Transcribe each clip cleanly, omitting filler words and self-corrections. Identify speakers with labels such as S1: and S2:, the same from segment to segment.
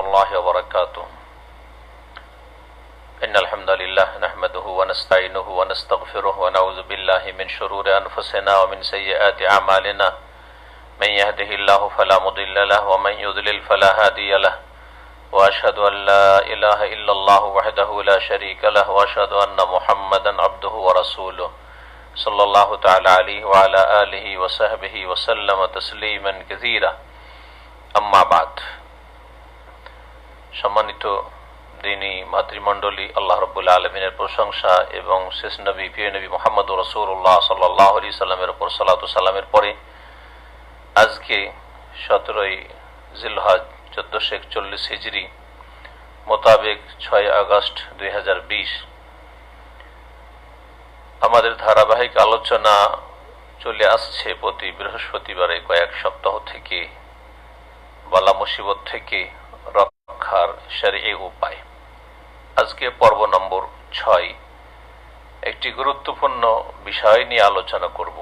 S1: الله وبركاته إن الحمد لله نحمده ونستعينه ونستغفره ونعوذ بالله من شرور أنفسنا ومن سيئات أعمالنا من يهده الله فلا مضل له ومن يضلل فلا هادي له وأشهد أن لا إله إلا الله وحده لا شريك له وأشهد أن محمدا عبده ورسوله صلى الله تعالى عليه وعلى آله وصحبه وسلم تسليما كثيرا أما بعد সম্মানিত দিনী মাতৃমণ্ডলী, আল্লাহ রাব্বুল আলামিনের প্রশংসা এবং শেষ নবী প্রিয় নবী মুহাম্মদ রাসূলুল্লাহ সাল্লাল্লাহু আলাইহি সাল্লামের উপর সালাতু সালামের পরে আজকে 17ই জিলহজ 1441 হিজরি মোতাবেক 6 আগস্ট 2020 আমাদের ধারাবাহিক আলোচনা চলে আসছে প্রতি বৃহস্পতিবারে কয়েক সপ্তাহ থেকে বালা মুসিবত থেকে রক্ষার শরঈ উপায়। আজকে পর্ব নম্বর 6 একটি গুরুত্বপূর্ণ বিষয় নিয়ে আলোচনা করব,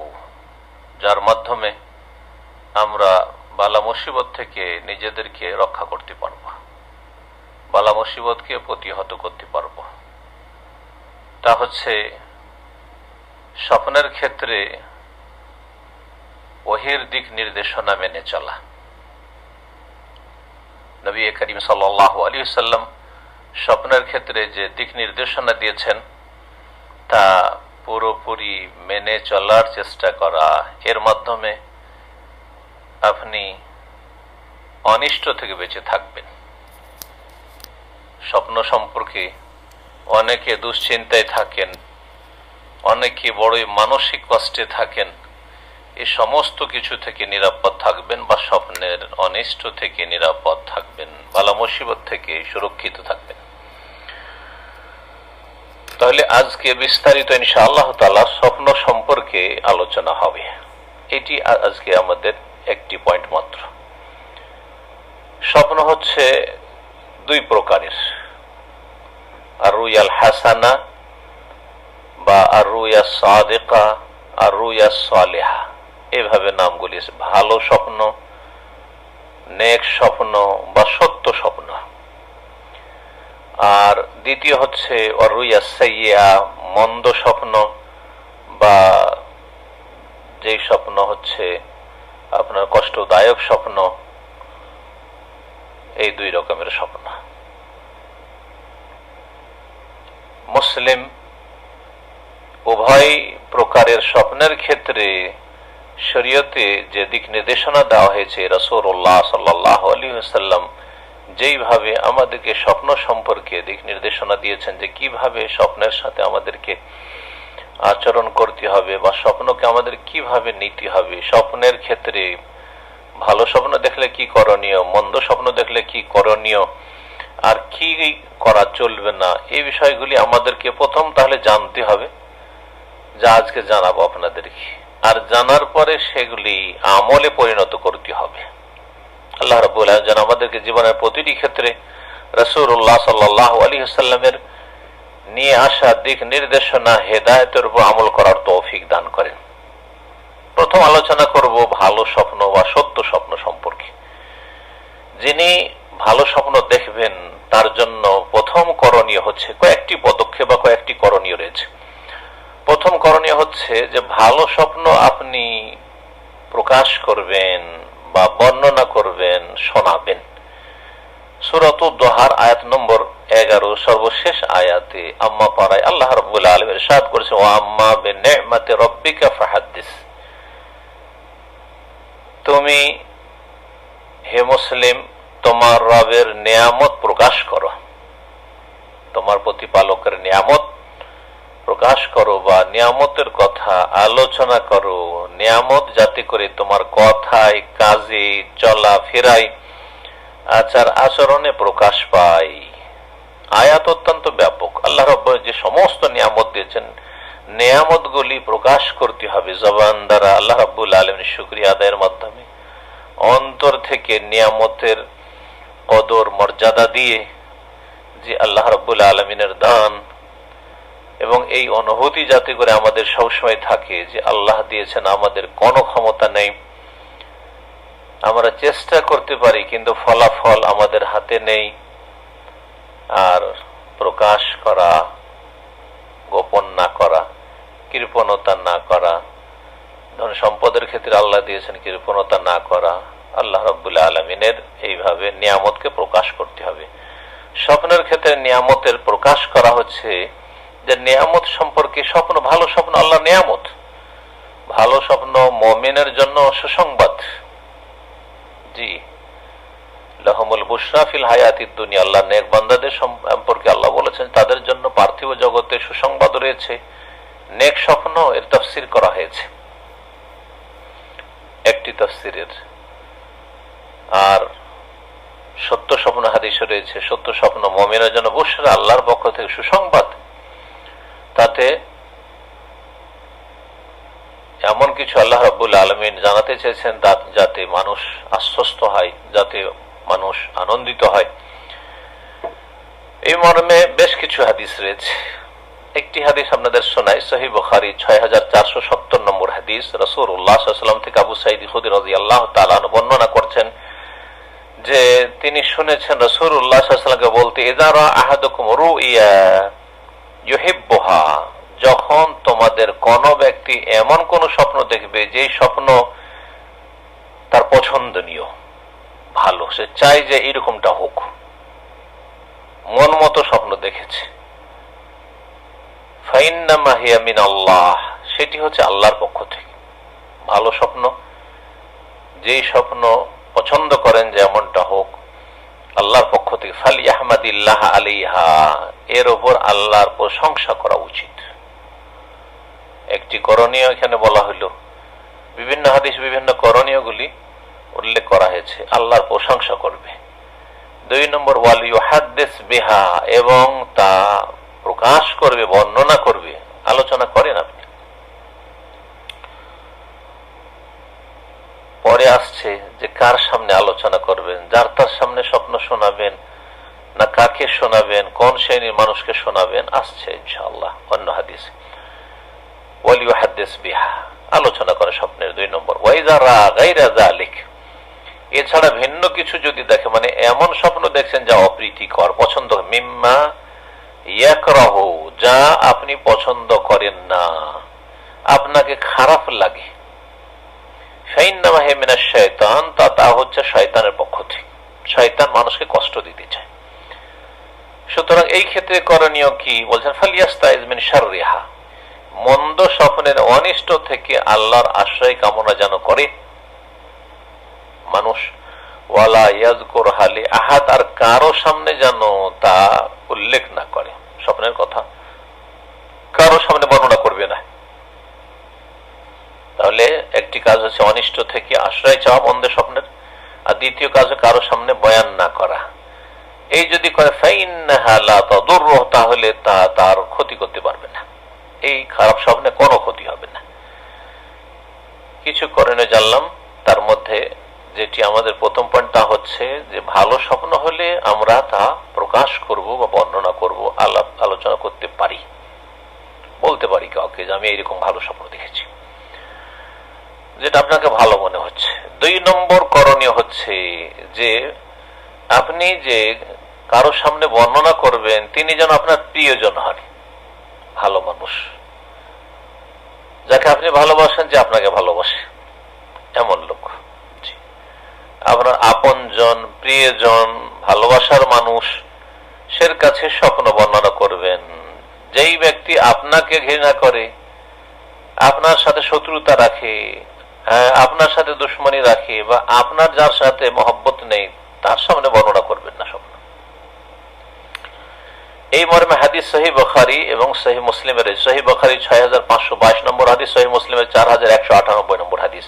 S1: যার মাধ্যমে আমরা বালা মুসিবত থেকে নিজেদেরকে রক্ষা করতে পারব, বালা মুসিবতকে প্রতিহত করতে পারব। তা হচ্ছে স্বপ্নের ক্ষেত্রে ওহীর দিক নির্দেশনা মেনে চলা। নবী করিম সাল্লাল্লাহু আলাইহি ওয়াসাল্লাম স্বপ্নের ক্ষেত্রে যে দিক নির্দেশনা দিয়েছেন তা পুরোপুরি মেনে চলার চেষ্টা করা, এর মাধ্যমে আপনি অনিষ্ট থেকে বেঁচে থাকবেন। স্বপ্ন সম্পর্কে অনেকে দুশ্চিন্তায় থাকেন, অনেকে বড়ই মানসিক কষ্টে থাকেন। এই সমস্ত কিছু থেকে নিরাপদ থাকবেন বা স্বপ্নের অনিষ্ট থেকে নিরাপদ থাকবেন, বালা মুসিবত থেকে সুরক্ষিত থাকবেন। তাহলে আজকে বিস্তারিত ইনশাআল্লাহ তাআলা স্বপ্ন সম্পর্কে আলোচনা হবে। এটি আজকে আমাদের একটি পয়েন্ট মাত্র। স্বপ্ন হচ্ছে দুই প্রকারের, আর রুয়াল হাসানা বা আর রুয়া সাদিকা আর রুয়া সালেহা, এভাবে নামগুলি। ভালো স্বপ্ন, নেক স্বপ্ন বা সত্য স্বপ্ন। আর দ্বিতীয় হচ্ছে অরুয়া সাইয়্যা, মন্দ স্বপ্ন বা যেই স্বপ্ন হচ্ছে আপনার কষ্টদায়ক স্বপ্ন। এই দুই রকমের স্বপ্ন। মুসলিম উভয় প্রকারের স্বপ্নের ক্ষেত্রে শরীয়তে যে দিক নির্দেশনা দেওয়া হয়েছে, রাসূলুল্লাহ সাল্লাল্লাহু আলাইহি ওয়াসাল্লাম যেইভাবে আমাদেরকে স্বপ্ন সম্পর্কে দিক নির্দেশনা দিয়েছেন, যে কিভাবে স্বপ্নের সাথে আমাদেরকে আচরণ করতে হবে বা স্বপ্নকে আমাদের কিভাবে নিতে হবে, স্বপ্নের ক্ষেত্রে ভালো স্বপ্ন দেখলে কি করণীয়, মন্দ স্বপ্ন দেখলে কি করণীয়, আর কি করা চলবে না, এই বিষয়গুলি আমাদেরকে প্রথম তাহলে জানতে হবে, যা আজকে জানাবো আপনাদেরকে। আর জানার পরে সেগুলি আমলে পরিণত করতে হবে। আল্লাহ রাব্বুল আলামিন যেন আমাদেরকে জীবনের প্রতিটি ক্ষেত্রে রাসূলুল্লাহ সাল্লাল্লাহু আলাইহি ওয়াসাল্লামের নিয়ে আসা দিক নির্দেশনা, হেদায়েতের উপর আমল করার তৌফিক দান করেন। প্রথম আলোচনা করব ভালো স্বপ্ন বা সত্য স্বপ্ন সম্পর্কে। যিনি ভালো স্বপ্ন দেখবেন তার জন্য প্রথম করণীয় হচ্ছে, কয়েকটি পদক্ষেপ বা কয়েকটি করণীয় রয়েছে। প্রথম করণীয় হচ্ছে যে ভালো স্বপ্ন আপনি প্রকাশ করবেন বা বর্ণনা করবেন, শোনাবেন। সূরাতুদ দুহার আয়াত নম্বর 11 সর্বশেষ আয়াতে আম্মা পারায় আল্লাহ রাব্বুল আলামিন ইরশাদ করেছেন, ওয়া আম্মা বিনি'মাতি রাব্বিকা ফাহাদ্দিস। তুমি হে মুসলিম তোমার রবের নিয়ামত প্রকাশ করো, তোমার প্রতিপালকের নিয়ামত প্রকাশ করো বা নিয়ামতের কথা আলোচনা করো। নিয়ামত যাতে করে তোমার কথায়, কাজে, চলা ফেরায়, আচার আচরণে প্রকাশ পায়। আয়াত অত্যন্ত ব্যাপক। আল্লাহ রাব্বুল যে সমস্ত নিয়ামত দিয়েছেন, নিয়ামতগুলি প্রকাশ করতে হবে জবান দ্বারা, আল্লাহ রাব্বুল আলামিনের শুকরিয়া আদায়ের মাধ্যমে, অন্তর থেকে নিয়ামতের কদর মর্যাদা দিয়ে, যে আল্লাহ রাব্বুল আলামিনের দান, এবং এই অনুভূতি যাতে করে আমাদের সবসময় থাকে যে আল্লাহ দিয়েছেন, আমাদের কোনো ক্ষমতা নেই, আমরা চেষ্টা করতে পারি কিন্তু ফলাফল আমাদের হাতে নেই। আর প্রকাশ করা, গোপন না করা, কৃপণতা না করা, ধন সম্পদের ক্ষেত্রে আল্লাহ দিয়েছেন কৃপণতা না করা, আল্লাহ রাব্বুল আলামিনের এইভাবে নিয়ামতকে প্রকাশ করতে হবে। স্বপ্নের ক্ষেত্রে নিয়ামতের প্রকাশ করা হচ্ছে যে নিয়ামত সম্পর্কে স্বপ্ন, ভালো স্বপ্ন আল্লাহর নিয়ামত, ভালো স্বপ্ন মুমিনের জন্য সুসংবাদ। জি, লাহুমুল বুশরা ফিল হায়াতিদ দুনিয়া, আল্লাহ নেক বান্দাদের সম্পর্কে আল্লাহ বলেছেন তাদের জন্য পার্থিব জগতে সুসংবাদ রয়েছে। নেক স্বপ্ন এর তাফসীর করা হয়েছে একটি তাফসীরের। আর সত্য স্বপ্ন হাদিসে রয়েছে, সত্য স্বপ্ন মুমিনের জন্য বুশরা, আল্লাহর পক্ষ থেকে সুসংবাদ। তাতে এমন কিছু আল্লাহ রাব্বুল আলামিন জানাতে চেয়েছেন যাতে মানুষ আশ্বস্ত হয়, যাতে মানুষ আনন্দিত হয়। এই মর্মে বেশ কিছু হাদিস রয়েছে। একটি হাদিস আপনাদের শোনাই, সহিহ বুখারী 6470 নম্বর হাদিস। রাসূলুল্লাহ সাল্লাল্লাহু আলাইহি ওয়াসাল্লাম থেকে আবু সাঈদ খুদরি রাদিয়াল্লাহু তাআলা আনহু বর্ণনা করছেন যে তিনি শুনেছেন রাসূলুল্লাহ সাল্লাল্লাহু আলাইহি ওয়াসাল্লামকে বলতে, ইযা রা আহাদুকুম রুইয়া ইউহিব্বুহা, যখন তোমাদের কোন ব্যক্তি এমন কোন স্বপ্ন দেখবে যে স্বপ্ন তার পছন্দনীয়, ভালো, সে চাই যে এরকমটা হোক, মন মতো স্বপ্ন দেখেছে, ফাইন্নামা হিয়া মিনাল্লাহ, সেটি হচ্ছে আল্লাহর পক্ষ থেকে। ভালো স্বপ্ন, যেই স্বপ্ন পছন্দ করেন যে এমনটা হোক, আল্লাহর পক্ষ থেকে। ফালিয়াহমাদিল্লাহ আলাইহা, এর উপর আল্লাহর প্রশংসা করা উচিত। একটি করণীয় এখানে বলা হইল, বিভিন্ন হাদিস বিভিন্ন করণীয়গুলি উল্লেখ করা হয়েছে। আল্লাহর প্রশংসা করবে। 2 নম্বর, ওয়াল ইউহাদ্দিস বিহা, এবং তা প্রকাশ করবে, বর্ণনা করবে, আলোচনা করেন আপনি। পরে আসছে যে কার সামনে আলোচনা করবেন, যার তার সামনে স্বপ্ন শোনাবেন না কাকে শোনাবেন, কোন শ্রেণীর মানুষকে শোনাবেন, আসছে ইনশাআল্লাহ অন্য হাদিস। ওয়াল ইউহাদ্দিস বিহা, আলোচনা করে স্বপ্নের। 2 নম্বর, ওয়াইযা রা গায়রা যালিক, এছাড়া ভিন্ন কিছু যদি দেখে, মানে এমন স্বপ্ন দেখছেন যা অপ্রীতিকর, পছন্দ, মিম্মা ইয়াকরাহু, যা আপনি পছন্দ করেন না, আপনাকে খারাপ লাগে, ফাইন্নামা হিয়া মিনাশ শাইতান, তা হচ্ছে শয়তানের পক্ষ থেকে। শয়তান মানুষকে কষ্ট দিতে চায়। সুতরাং এই ক্ষেত্রে করণীয় কি বলছেন, ফালিয়াস্তাইজ মিন শাররিহা, মন্দ স্বপ্নের অনিষ্ট থেকে আল্লাহর আশ্রয় কামনা যেন করে মানুষ। ওয়ালা ইয়াযকুর হালি আহাদ, আর কারো সামনে যেন তা উল্লেখ না করে, স্বপ্নের কথা কারো সামনে বর্ণনা করবে না। তাহলে একটি কাজ হচ্ছে অনিষ্ট থেকে আশ্রয় চাওয়া মন্দ স্বপ্নের, আর দ্বিতীয় কাজ কারো সামনে বয়ান না করা। এই যদি করে ফাইন্নাহা লা তাদুররু, তাহলে তা তার ক্ষতি করতে পারবে না, এই খারাপ স্বপ্নে কোনো ক্ষতি হবে না। কিছু করণীয় জানলাম, তার মধ্যে যেটি আমাদের প্রথম পয়েন্ট তা হচ্ছে যে ভালো স্বপ্ন হলে আমরা তা প্রকাশ করব বা বর্ণনা করব, আলোচনা করতে পারি, বলতে পারি কাউকে যে আমি এইরকম ভালো স্বপ্ন দেখেছি, যেটা আপনাকে ভালো মনে হচ্ছে। 2 নম্বর করণীয় হচ্ছে যে আপনি যে কারো সামনে বর্ণনা করবেন তিনি যেন আপনার প্রিয়জন হন, ভালো মানুষ, যাকে আপনি ভালোবাসেন, যে আপনাকে ভালোবাসে, এমন লোক, আপনার আপনজন, প্রিয়জন, ভালোবাসার মানুষ, সের কাছে স্বপ্ন বর্ণনা করবেন। যেই ব্যক্তি আপনাকে ঘৃণা করে, আপনার সাথে শত্রুতা রাখে, আপনার সাথে দুশ্মনী রাখে, বা আপনার যার সাথে মহব্বত নেই, তার সামনে বর্ণনা করবেন না স্বপ্ন। এই মর্মে হাদিস সহিহ বুখারী এবং সহিহ মুসলিমের, সহিহ বুখারী 6522 নম্বর হাদিস, সহিহ মুসলিমের 4198 নম্বর হাদিস।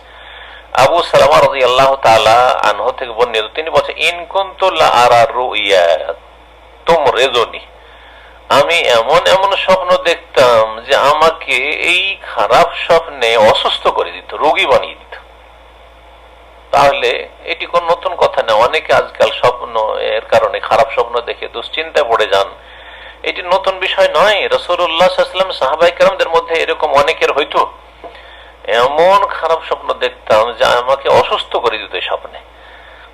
S1: আবু সালামা রাদিয়াল্লাহু তাআলা আনহু থেকে বর্ণিত, তিনি বলেন, ইন কুনতু লা আরা রুইয়া তুমরিজুনি, আমি এমন এমন স্বপ্ন দেখতাম যে আমাকে এই খারাপ স্বপ্নে অসুস্থ করে দিত, রোগী বানিয়ে দিত। তাহলে এটি কোন নতুন কথা না। অনেকে আজকাল স্বপ্ন এর কারণে, খারাপ স্বপ্ন দেখে দুশ্চিন্তায় পড়ে যান, এটি নতুন বিষয় নয়। রাসূলুল্লাহ সাল্লাল্লাহু আলাইহি ওয়াসাল্লাম সাহাবায়ে কেরামদের মধ্যে এরকম অনেকের হইতো এমন খারাপ স্বপ্ন দেখতাম যে আমাকে অসুস্থ করে দিত এই স্বপ্নে।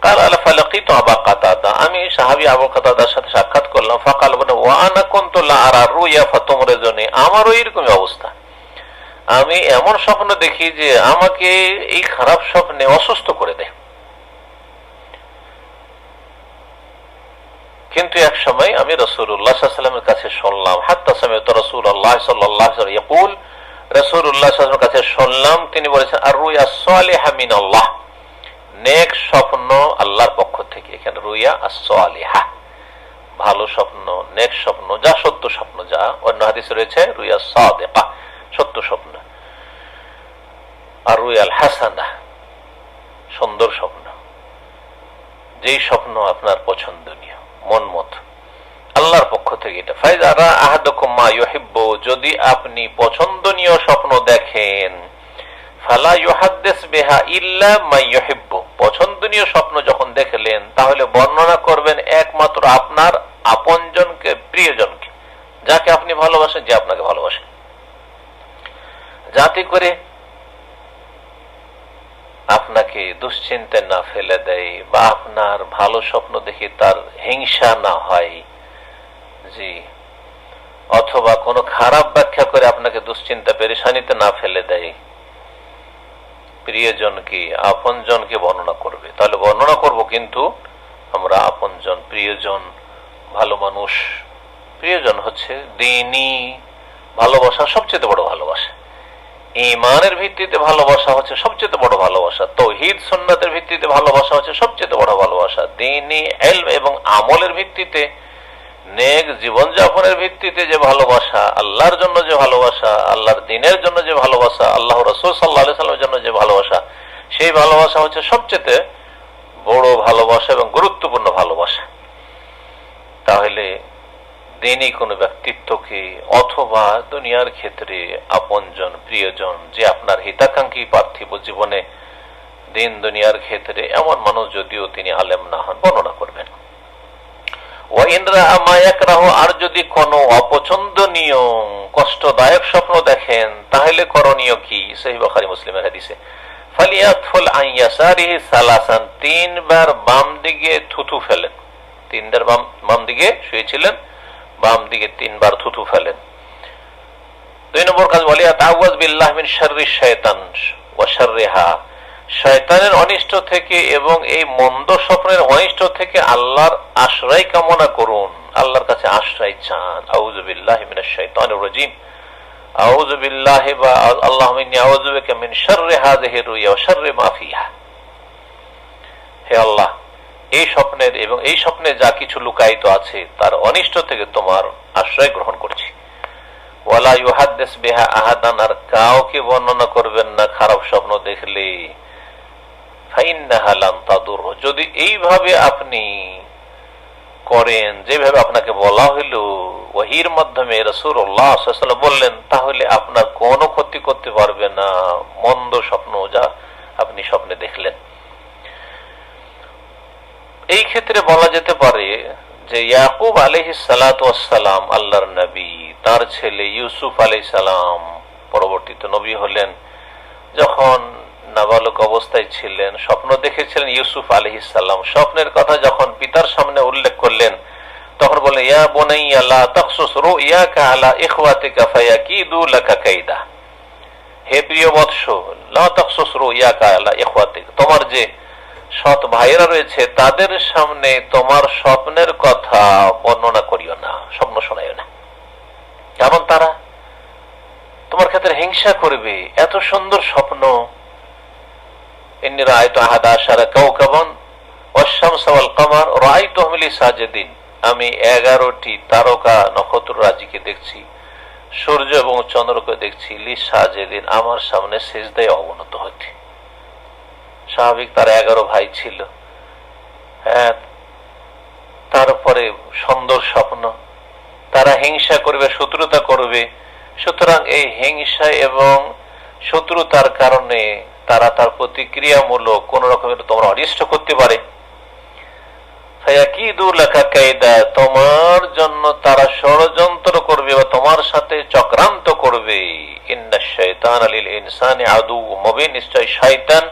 S1: কাল আলা ফালাকিতু আবা কাতাদা, আমি সাহাবী আবু কাতাদার সাথে সাক্ষাৎ করলাম। ফাকাল বলে ওয়া আনা কুনতু লা আরা রুয়া ফাতুমরিজুনি, আমারও এরকমই অবস্থা, আমি এমন স্বপ্ন দেখি যে আমাকে এই খারাপ স্বপ্নে অসুস্থ করে দেয়। কিন্তু এক সময় আমি রাসূলুল্লাহ সাল্লাল্লাহু আলাইহি ওয়াসাল্লামের কাছে শুনলাম, হাত্তা সামি'তু রাসূলুল্লাহ সাল্লাল্লাহু আলাইহি ওয়াসাল্লাম ইয়াকুল, রাসূলুল্লাহ সাল্লাল্লাহু আলাইহি ওয়াসাল্লামের কাছে শুনলাম তিনি বলেছেন আর রুয়া সালিহা মিনাল্লাহ, নেক স্বপ্ন আল্লাহর পক্ষ থেকে। এখানে রুয়া as-সালিহা, ভালো স্বপ্ন, নেক স্বপ্ন, যা সত্য স্বপ্ন, যা অন্য হাদিসে রয়েছে রুয়া সাদিকা, সত্য স্বপ্ন, আর রুয়া আল-হাসানা, সুন্দর স্বপ্ন, যেই স্বপ্ন আপনার পছন্দনীয়, মন মতো, আল্লাহর পক্ষ থেকে। এটা ফাইজা রা আহাদুকুম মা ইউহিব্বু, যদি আপনি পছন্দনীয় স্বপ্ন দেখেন, ফালা ইউহাদ্দিস বিহা ইল্লা মা ইউহিব্বু, পছন্দনীয় স্বপ্ন যখন দেখলেন তাহলে বর্ণনা করবেন একমাত্র আপনার আপনজনকে, প্রিয়জনকে, যাকে আপনি ভালোবাসেন, যে আপনাকে ভালোবাসেন, যাতে করে আপনাকে দুশ্চিন্তায় না ফেলে দেয় বা আপনার ভালো স্বপ্ন দেখে তার হিংসা না হয়, জি, অথবা কোনো খারাপ ব্যাখ্যা করে আপনাকে দুশ্চিন্তা পেরেশানিতে না ফেলে দেয়। প্রিয়জনকে, আপনজনকে বর্ণনা করবে। তাহলে বর্ণনা করব, কিন্তু আমরা আপনজন, প্রিয়জন, ভালো মানুষ, প্রিয়জন হচ্ছে দ্বীনি ভালোবাসা, সবচেয়ে বড় ভালোবাসা। ঈমানের ভিত্তিতে ভালোবাসা হচ্ছে সবচেয়ে বড় ভালোবাসা। তাওহীদ সুন্নাতের ভিত্তিতে ভালোবাসা হচ্ছে সবচেয়ে বড় ভালোবাসা। দ্বীনি ইলম এবং আমলের ভিত্তিতে, নেক জীবনযাপনের ভিত্তিতে যে ভালোবাসা, আল্লাহর জন্য যে ভালোবাসা, আল্লাহর দ্বীনের জন্য যে ভালোবাসা, আল্লাহ রাসূল সাল্লাল্লাহু আলাইহি ওয়াসাল্লামের জন্য যে ভালোবাসা, সেই ভালোবাসা হচ্ছে সবচেয়ে বড় ভালোবাসা এবং গুরুত্বপূর্ণ ভালোবাসা। তাহলে দ্বীনি কোনো ব্যক্তিত্বকে অথবা দুনিয়ার ক্ষেত্রে আপনজন, প্রিয়জন, যে আপনার হিতাকাঙ্ক্ষী পার্থিব জীবনে, দিন দুনিয়ার ক্ষেত্রে, এমন মানুষ যদিও তিনি আলেম না হন, বর্ণনা করবেন। আর যদি কোনো অপছন্দনীয়, কষ্টদায়ক স্বপ্ন দেখেন, তাহলে করণীয় কি? সহিহ বুখারী মুসলিমের হাদিসে, ফালিয়াতফুল আন ইয়াসারিহি সালাসান, তিনবার বাম দিকে থুথু ফেলেন। তিনবার বাম দিকে শুয়েছিলেন, বাম দিকে তিনবার থুথু ফেলেন। 2 নম্বর কাজ, ওয়ালিয়াতাওয়াজ বিল্লাহ মিন শাররিশ শায়তান ওয়া শাররিহা, শয়তানের অনিষ্ট থেকে এবং এই মন্দ স্বপ্নের অনিষ্ট থেকে আল্লাহর আশ্রয় কামনা করুন, আল্লাহর কাছে আশ্রয় চান। আউযু বিল্লাহি মিনাশ শাইতানির রাজীম, আউযু বিল্লাহি বা আল্লাহুম্মা ইন্নী আউযু বিকা মিন শাররি হাযিহি রুয়া ওয়া শাররি মা ফিহা, হে আল্লাহ, এই স্বপ্নের এবং এই স্বপ্নে যা কিছু লুকায়িত আছে তার অনিষ্ট থেকে তোমার আশ্রয় গ্রহণ করছি। ওয়ালা ইউহাদ্দিস বিহা আহাদান, আর কাউকে বর্ণনা করবেন না খারাপ স্বপ্ন দেখলে। ফাইন্নাহা লান তাদুর, যদি এইভাবে আপনি করেন যেভাবে আপনাকে বলা হইল ওহীর মাধ্যমে, রাসূলুল্লাহ সাল্লাল্লাহু আলাইহি ওয়াসাল্লাম বললেন, তাহলে আপনার কোনো ক্ষতি করতে পারবে না মন্দ স্বপ্ন যা আপনি স্বপ্নে দেখলেন। এই ক্ষেত্রে বলা যেতে পারে যে ইয়াকুব আলাইহিস সালাতু ওয়াস সালাম, আল্লাহর নবী, তার ছেলে ইউসুফ আলাইহিস সালাম পরবর্তীতে নবী হলেন, যখন নাবালক অবস্থায় ছিলেন স্বপ্ন দেখেছিলেন ইউসুফ আলাইহিস সালাম। স্বপ্নের কথা যখন পিতার সামনে উল্লেখ করলেন, তখন বললেন, ইয়া বুনাইয়া লা তাকসুস রুয়াকা আলা ইখওয়াতিকা ফায়াকিদু লাকা কাইদা, হে প্রিয় বৎস, লা তাকসুস রুয়াকা আলা ইখওয়াতিকা, তোমার যে সৎ ভাইয়েরা রয়েছে তাদের সামনে তোমার স্বপ্নের কথা বর্ণনা করিও না, স্বপ্ন শোনাইও না, কারণ তারা তোমার ক্ষেত্রে হিংসা করবে। এত সুন্দর স্বপ্ন, ইন্নী রাআইতু আহাদা আশারা কাওকাবান ওয়াশ-শামসা ওয়াল কামার রাআইতুহুম লি সাজিদিন, আমি 11টি তারকা নক্ষত্ররাজিকে দেখছি, সূর্য এবং চন্দ্রকে দেখছি, লি সাজিদিন, আমার সামনে সিজদায় অবনত হতে। স্বাভাবিক, তার 11 ভাই ছিল, হ্যাঁ, তারপরে সুন্দর স্বপ্ন, তারা হিংসা করবে, শত্রুতা করবে। সুতরাং এই হিংসা এবং শত্রুতার কারণে তারা তার প্রতিক্রিয়ামূলক কোন রকমের তোমরা অনিষ্ট করতে পারে। ফায়াকিদু লাকা কাইদা, তোমার জন্য তারা ষড়যন্ত্র করবে বা তোমার সাথে চক্রান্ত করবে। ইন্নাশ শাইতানা লিল ইনসানি আদুউম মুবিন, নিশ্চয় শয়তান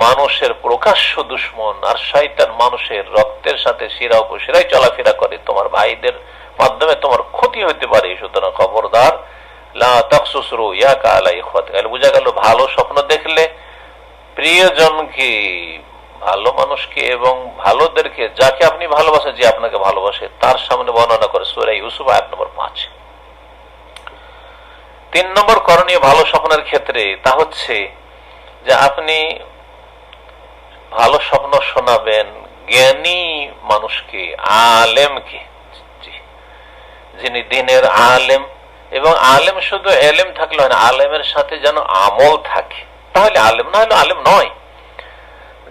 S1: মানুষের প্রকাশ্য দুশমন, আর শয়তান মানুষের রক্তের সাথে শিরা উপশিরায় চলাফেরা করে, তোমার ভাইদের মাধ্যমে তোমার ক্ষতি হতে পারে। সুতরাং খবরদার, লা তাকসুস রুয়াকা আলা ইখওয়াতিকা। বোঝা গেল ভালো স্বপ্ন দেখলে প্রিয়জনকে, ভালো মানুষকে এবং ভালোদেরকে, যাকে আপনি ভালোবাসেন, যে আপনাকে ভালোবাসে, তার সামনে বর্ণনা করে সূরা ইউসুফ আয়াত নম্বর 5। 3 নম্বর করণীয় ভালো স্বপ্নের ক্ষেত্রে তা হচ্ছে যে আপনি ভালো স্বপ্ন শোনাবেন জ্ঞানী মানুষকে, আলেমকে, যিনি দিনের আলেম। এবং আলেম শুধু এলেম থাকলে হয় না, আলেমের সাথে যেন আমল থাকে, তাহলে আলেম, না হলে আলেম নয়।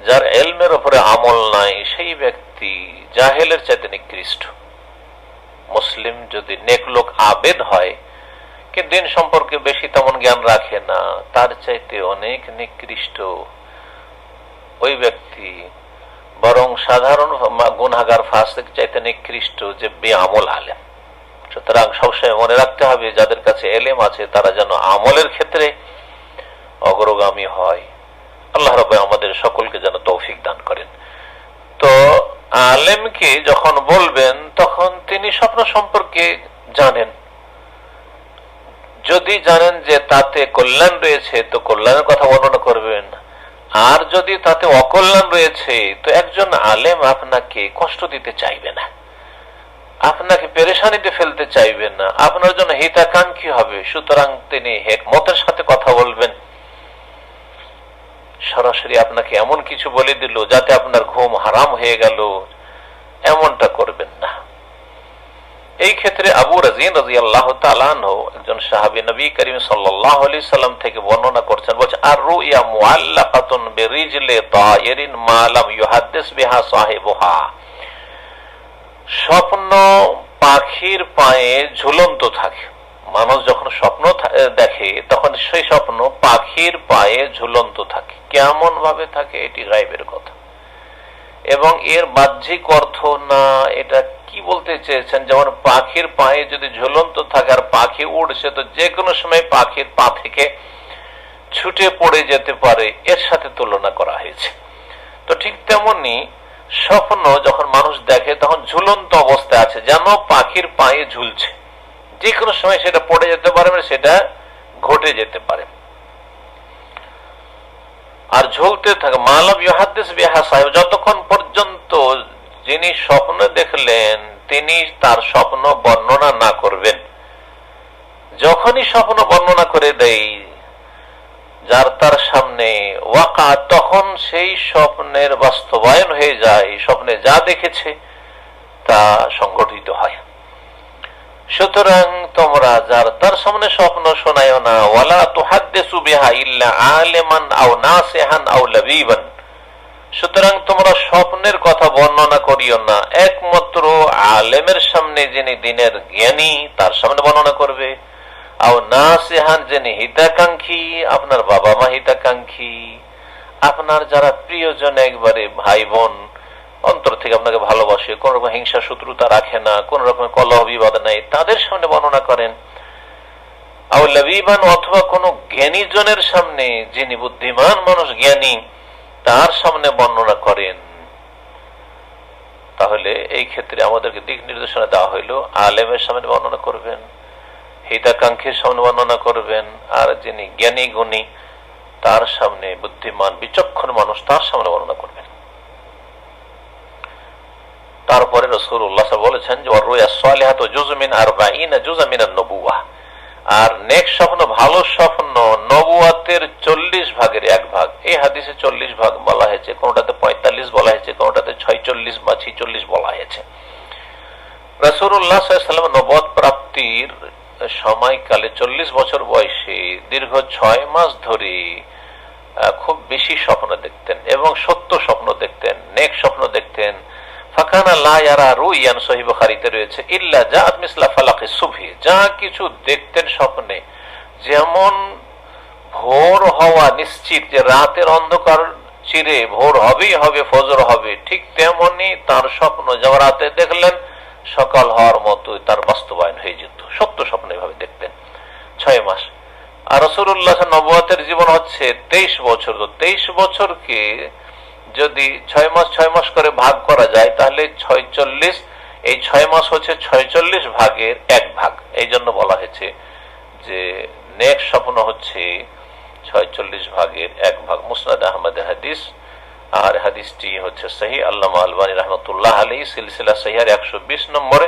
S1: যার এলমের উপরে আমল নাই সেই ব্যক্তি জাহেলের চাইতে নিকৃষ্ট। মুসলিম যদি নেক লোক আবেদ হয় কিন্তু দিন সম্পর্কে বেশি তেমন জ্ঞান রাখে না, তার চাইতে অনেক নিকৃষ্ট ওই ব্যক্তি, বরং সাধারণ গুনাহগার ফাসিক চাইতে নিকৃষ্ট যে বেআমল আলেম। সুতরাং সবসময় মনে রাখতে হবে যাদের কাছে এলেম আছে তারা যেন আমলের ক্ষেত্রে অগ্রগামী হয়। আল্লাহ রাব্বুল আমাদের সকলকে যেন তৌফিক দান করেন। তো আলেমকে যখন বলবেন তখন তিনি স্বপ্ন সম্পর্কে জানেন, যদি জানেন যে তাতে কল্যাণ রয়েছে তো কল্যাণের কথা বর্ণনা করবেন, আর যদি তাতে অকল্যাণ রয়েছে তো একজন আলেম আপনাকে কষ্ট দিতে চাইবে না, আপনাকে পেরেশানিতে ফেলতে চাইবে না, আপনার জন্য হিতাকাঙ্ক্ষী হবে। সুতরাং তিনি হিকমতের সাথে কথা বলবেন, সরাসরি আপনাকে এমন কিছু বলে দিল যাতে আপনার ঘুম হারাম হয়ে গেল, এমনটা করবেন না। এই ক্ষেত্রে আবু রাজিন রাদিয়াল্লাহু তাআলা আনহু, একজন সাহাবী, নবী করিম সাল্লাল্লাহু আলাইহি সাল্লাম থেকে বর্ণনা করছেন, বলছে আর রুইয়া মুআল্লাকাতুন বিরিজলি তায়রিন মা লাম ইউহাদ্দিস বিহা সাহিবুহা। স্বপ্ন পাখির পায়ে ঝুলন্ত থাকে। মানুষ যখন স্বপ্ন দেখে তখন সেই স্বপ্ন পাখির পায়ে ঝুলন্ত থাকে। কেমন ভাবে থাকে এটি গায়বের কথা, এবং এর বাহ্যিক অর্থ না, এটা কি বলতে চেয়েছেন, যেমন পাখির পায়ে যদি ঝুলন্ত থাকে আর পাখি উড়ছে তো যে কোনো সময় পাখির পা থেকে ছুটে পড়ে যেতে পারে, এর সাথে তুলনা করা হয়েছে। তো ঠিক তেমনি স্বপ্ন যখন মানুষ দেখে তখন ঝুলন্ত অবস্থায় আছে, যেন পাখির পায়ে ঝুলছে, যে কোনো সময় সেটা পড়ে যেতে পারে, সেটা ঘটে যেতে পারে। আর ঝুলতে থাকে মালাম ইউহাদ্দিস বিহা সাহিব, যতক্ষণ পর্যন্ত যিনি স্বপ্ন দেখলেন তিনি তার স্বপ্ন বর্ণনা না করবেন। যখনই স্বপ্ন বর্ণনা করে দেয় যার তার সামনে ওয়াকা, তখন সেই স্বপ্নের বাস্তবায়ন হয়ে যায়, স্বপ্নে যা দেখেছে তা সংঘটিত হয়। সুতরাং তোমরা যার তার সামনে স্বপ্ন শোনায়ও না। ওয়ালা তুহাদ্দিসু বিহা ইল্লা আলিমান আও নাসিহান আও লাবিবান। সুতরাং তোমরা স্বপ্নের কথা বর্ণনা করিও না, একমাত্র আলেমের সামনে, যিনি দিনের জ্ঞানী, তার সামনে বর্ণনা করবে। আও নাসিহান, যিনি হিতাকাঙ্ক্ষী, আপনার বাবা মা হিতাকাঙ্ক্ষী, আপনার যারা প্রিয়জন, একবারে ভাই বোন, অন্তর থেকে আপনাকে ভালোবাসে, কোন রকম হিংসা শত্রুতা রাখে না, কোন রকম কলহ বিবাদ নাই, তাদের সামনে বর্ণনা করেন। আও লাবিবান, অথবা কোন জ্ঞানী জনের সামনে, যিনি বুদ্ধিমান মানুষ, জ্ঞানী, তার সামনে বর্ণনা করেন। তাহলে এই ক্ষেত্রে আমাদেরকে দিক নির্দেশনা দেওয়া হইলো, আলেমের সামনে বর্ণনা করবেন, হিতাকাঙ্ক্ষীর সামনে বর্ণনা করবেন, আর যিনি জ্ঞানী গুণী তার সামনে, বুদ্ধিমান বিচক্ষণ মানুষ, তার সামনে বর্ণনা করবেন। তারপরে রাসূলুল্লাহ বলেছেন যে ওয়ারুয়া সালিহাতু জুজউম মিন 40 জুজআম মিনান নবুওয়াহ, আর নেক স্বপ্ন, ভালো স্বপ্ন নবুয়াতের 40 ভাগের 1 ভাগ। এই হাদিসে 40 ভাগ বলা হয়েছে, কোনটাতে 45 বলা হয়েছে, কোনটাতে 46 বা 46 বলা হয়েছে। রাসূলুল্লাহ সাল্লাল্লাহু আলাইহি ওয়াসাল্লাম নবুয়ত প্রাপ্তির সময়কালে 40 বছর বয়সে দীর্ঘ 6 মাস ধরে খুব বেশি স্বপ্ন দেখতেন এবং সত্য স্বপ্ন দেখতেন, নেক স্বপ্ন দেখতেন। ফাকানা লা ইয়ারা রুয়ান, সহিহ বুখারীতে রয়েছে, ইল্লা জাআত মিসলা ফালাকিস সুবহি, যা কিছু দেখতেন স্বপ্নে, যেমন ভোর হওয়া নিশ্চিত, যে রাতের অন্ধকার চিরে ভোর হবেই হবে, ফজর হবে, ঠিক তেমনি তার স্বপ্ন যেমন রাতে দেখলেন সকাল হওয়ার মতো তার বাস্তবায়ন হয়ে যেত। সত্য স্বপ্ন এভাবে দেখতেন 6 মাস। আর রাসূলুল্লাহ নবুয়তের জীবন হচ্ছে 23 বছর। তো 23 বছরকে যদি 6 মাস 6 মাস করে ভাগ করা যায় তাহলে 46, এই 6 মাস হচ্ছে 46 ভাগের 1 ভাগ। এই জন্য বলা হয়েছে যে নেক স্বপ্ন হচ্ছে 46 ভাগের 1 ভাগ। মুসনাদ আহমদের হাদিস, আর হাদিসটি হচ্ছে সহিহ। আল্লামা আলবানী রাহমাতুল্লাহ আলাইহি সিলসিলা সহিহার 120 নম্বরে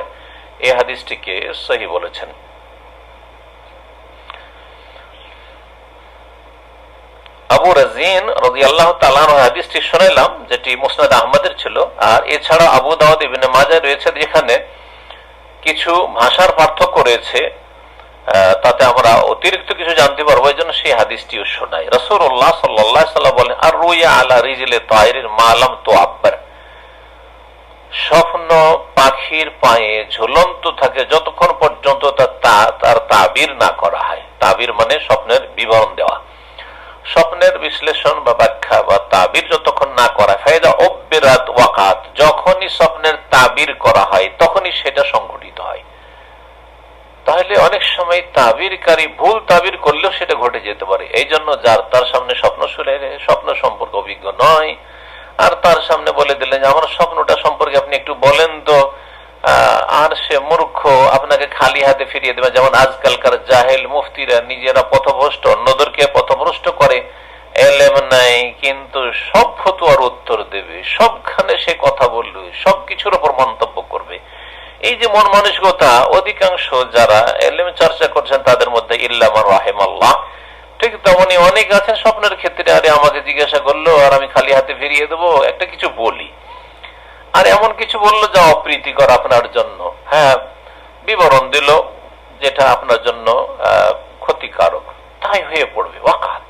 S1: এই হাদিসটিকে সহিহ বলেছেন। আবু রাজিন রাদিয়াল্লাহু তাআলা আনহু হাদিসটি শুনাইলাম, যেটি মুসনাদ আহমদের ছিল। আর এছাড়া আবু দাউদ ইবনে মাজাহ রয়েছে, যেখানে কিছু ভাষার পার্থক্য রয়েছে, তাতে আমরা অতিরিক্ত কিছু জানতে পারবো, এই জন্য সেই হাদিসটিও শোনাই। রাসূলুল্লাহ সাল্লাল্লাহু আলাইহি ওয়াসাল্লাম বলেন, আর রুইয়া আলা রিজলি তায়রিন মা লাম তুআব্বার, স্বপ্ন পাখির পায়ে ঝুলন্ত থাকে যতক্ষণ পর্যন্ত তার তাবির না করা হয়। তাবির মানে স্বপ্নের বিবরণ দেওয়া, স্বপ্নের বিশ্লেষণ বা ব্যাখ্যা বা তাবির যতক্ষণ না করা। ফায়দা উব্বিরাত ওয়াকাত, যখনই স্বপ্নের তাবির করা হয় তখনই সেটা সংঘটিত হয়। তাহলে অনেক সময় তাবিরকারী ভুল তাবির করলেও সেটা ঘটে যেতে পারে। এই জন্য যার তার সামনে স্বপ্ন শুনে স্বপ্ন সম্পর্কে অভিজ্ঞ নয়, আর তার সামনে বলে দিলেন যে আমার স্বপ্নটা সম্পর্কে আপনি একটু বলেন তো, আর সে মূর্খ আপনাকে খালি হাতে ফিরিয়ে দেবে। যেমন আজকালকার জাহেল মুফতিরা নিজেরা পথভ্রষ্ট, অন্যদেরকে পথভ্রষ্ট করে, এলেম নাই কিন্তু সব ফতোয়ার উত্তর দেবে, সবখানে সে কথা বলবে, সবকিছুর উপর মন্তব্য করবে। এই যে মন মানসিকতা অধিকাংশ যারা এলেম চর্চা করছেন তাদের মধ্যে ইল্লা মান রাহিমাল্লাহ, ঠিক তেমনি অনেক আছেন স্বপ্নের ক্ষেত্রে, আরে আমাকে জিজ্ঞাসা করলো আর আমি খালি হাতে ফিরিয়ে দেবো, একটা কিছু বলি, আর এমন কিছু বললো যা অপ্রীতিকর আপনার জন্য, হ্যাঁ বিবরণ দিল যেটা আপনার জন্য ক্ষতিকারক, তাই হয়ে পড়বে ওয়াকাত।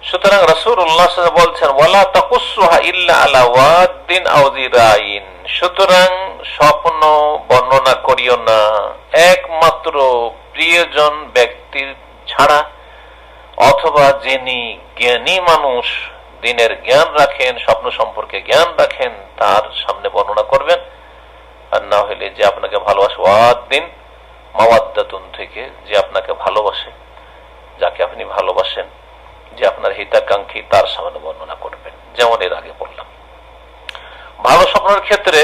S1: সুতরাং রাসূলুল্লাহ বলছেন ওয়ালা তাকুসুহা ইল্লা আলা ওয়াদিন আও যিরাইন, সুতরাং স্বপ্ন বর্ণনা করিও না একমাত্র প্রিয়জন ব্যক্তির ছাড়া, অথবা যিনি জ্ঞানী মানুষ, দিনের জ্ঞান রাখেন, স্বপ্ন সম্পর্কে জ্ঞান রাখেন, তার সামনে বর্ণনা করবেন। আর না হইলে যে আপনাকে ভালোবাসে, ওয়াদিন মাওয়াদ্দাতুন থেকে, যে আপনাকে ভালোবাসে, যাকে আপনি ভালোবাসেন, যে আপনার হিতাকাঙ্ক্ষী, তার সামনে বর্ণনা করবেন। যেমন এর আগে বললাম, ভালো স্বপ্নের ক্ষেত্রে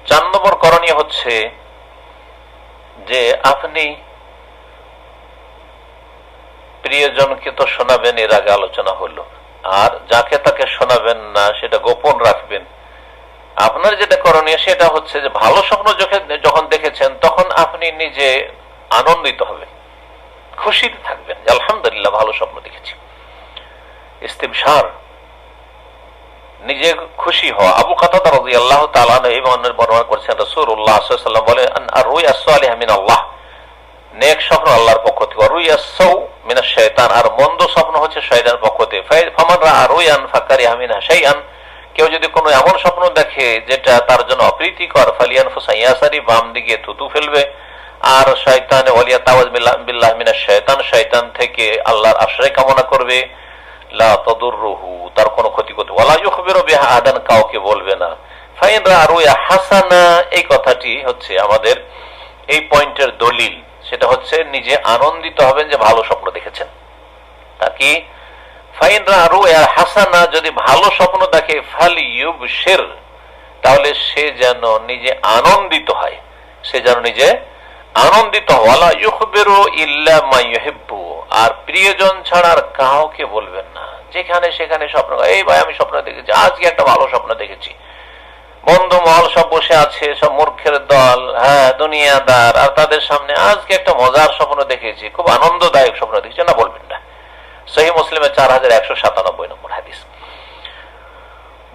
S1: 4 নম্বর করণীয় হচ্ছে যে আপনি প্রিয়জনকে তো শোনাবেন, এর আগে আলোচনা হলো, আর যাকে তাকে শোনাবেন না, সেটা গোপন রাখবেন। আপনার যেটা করণীয় সেটা হচ্ছে যে ভালো স্বপ্ন যখন দেখেছেন তখন আপনি নিজে আনন্দিত হবেন, খুশিতে থাকবেন যে আলহামদুলিল্লাহ ভালো স্বপ্ন দেখেছি, ইস্তিবশার, নিজে খুশি হওয়া। আবু কাতাদা রাদিয়াল্লাহু তাআলা এই বর্ণনা করেছেন, রাসূলুল্লাহ সাল্লাল্লাহু আলাইহি ওয়াসাল্লাম বলেন, আর রুইয়া সালিহা মিনাল্লাহ, নেক স্বপ্ন আল্লাহর পক্ষ থেকে, রুইয়া সাউ মিনাশ শাইতান, আর মন্দ স্বপ্ন হচ্ছে শয়তানের পক্ষ থেকে। ফামান রাআ রুয়ান ফাকারিহা মিনহা শাইআন, কেউ যদি কোনো এমন স্বপ্ন দেখে যেটা তার জন্য অপ্রীতিকর, ফালিয়ানফুসা ইয়াসারি, বাম দিকে থুতু ফেলবে, আর শয়তানে ওয়ালিয়া তাওয়াজ বিল্লাহ মিনাশ শাইতান, শয়তান থেকে আল্লাহর আশ্রয় কামনা করবে, লা তাদুররুহু, তার কোনো ক্ষতি করতে, ওয়ালা ইউখবিরু বিহা আদান, কাউকে বলবে না। ফাইন রাআ রুয়া হাসানা, এই কথাটি হচ্ছে আমাদের এই পয়েন্টের দলিল, সেটা হচ্ছে নিজে আনন্দিত হবেন যে ভালো স্বপ্ন দেখেছেন। তাকি ফাইন রাআ রুয়া হাসানা, যদি ভালো স্বপ্ন দেখে, ফালিয়ুবশির, তাহলে সে যেন নিজে আনন্দিত হয়, সে যেন নিজে আনন্দিত হয়। ওয়ালা ইউখবিরু ইল্লা মা ইউহিব্বু, আর প্রিয়জন ছাড়া আর কাউকে বলবেন না। যেখানে সেখানে স্বপ্ন, এই ভাই আমি স্বপ্ন দেখেছি, আজকে একটা ভালো স্বপ্ন দেখেছি, বন্ধু মহল সব বসে আছে, সব মূর্খের দল, হ্যাঁ দুনিয়াদার, আর তাদের সামনে আজকে একটা মজার স্বপ্ন দেখেছি, খুব আনন্দদায়ক স্বপ্ন দেখেছি, না বলবেন না। সহিহ মুসলিমের 4197 নম্বর হাদিস।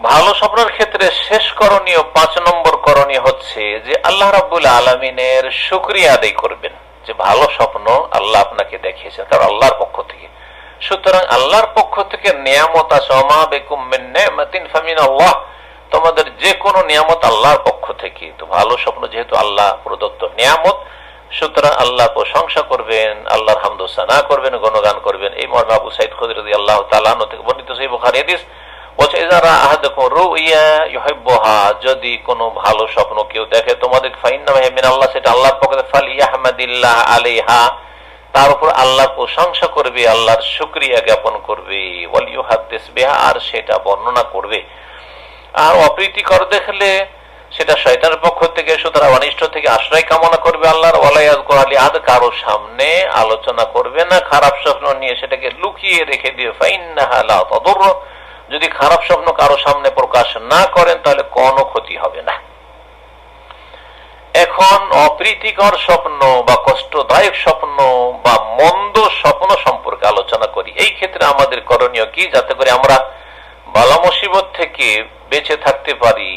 S1: ভালো স্বপ্নের ক্ষেত্রে শেষ করণীয় 5 নম্বর করণীয় হচ্ছে যে আল্লাহ রাব্বুল আলামিনের শুকরিয়া আদায় করবেন যে ভালো স্বপ্ন আল্লাহ আপনাকে দেখিয়েছেন, কারণ আল্লাহর পক্ষ থেকে। সুতরাং আল্লাহর পক্ষ থেকে নিয়ামত আছে, ওমা বিকুম মিন নি'মাতিন ফামিনাল্লাহ, তোমাদের যে কোনো নিয়ামত আল্লাহর পক্ষ থেকে। তো ভালো স্বপ্ন যেহেতু আল্লাহ প্রদত্ত নিয়ামত, সুতরাং আল্লাহ প্রশংসা করবেন, আল্লাহর হামদ ও সানা করবেন, গুণগান করবেন। এই মর্মে আবু সাঈদ খুদরী রাদিয়াল্লাহু তাআলা আনহু থেকে বর্ণিত সহিহ বুখারী হাদিস বলছে, ইযারা আহাদাকুম রুইয়া ইউহিব্বুহা, যদি কোনো ভালো স্বপ্ন কেউ দেখে তোমাদের, ফাইন্নাহা মিনাল্লাহ, সেটা আল্লাহর পক্ষ থেকে, ফালিয়াহমাদিল্লাহ আলাইহা, তার উপর আল্লাহর প্রশংসা করবে, আল্লাহর শুকরিয়া জ্ঞাপন করবে, ওয়ালিউহাদ্দিস বিহা, আর সেটা বর্ণনা করবে। আর অপ্রীতিকর দেখলে সেটা শয়তানের পক্ষ থেকে, সুতরাং অনিষ্ট থেকে আশ্রয় কামনা করবে আল্লাহর। ওয়ালাইয়াযকুর আলিহাদ, কারো সামনে আলোচনা করবে না খারাপ স্বপ্ন নিয়ে, সেটাকে লুকিয়ে রেখে দিয়ে, ফাইন্নাহা লা তাদুর, যদি খারাপ স্বপ্ন কারো সামনে প্রকাশ না করেন তাহলে কোনো ক্ষতি হবে না। এখন অপ্রীতিকর স্বপ্ন বা কষ্টদায়ক স্বপ্ন বা মন্দ স্বপ্ন সম্পর্কে আলোচনা করি। এই ক্ষেত্রে আমাদের করণীয় কি, যাতে করে আমরা বালা মুসিবত থেকে বেঁচে থাকতে পারি।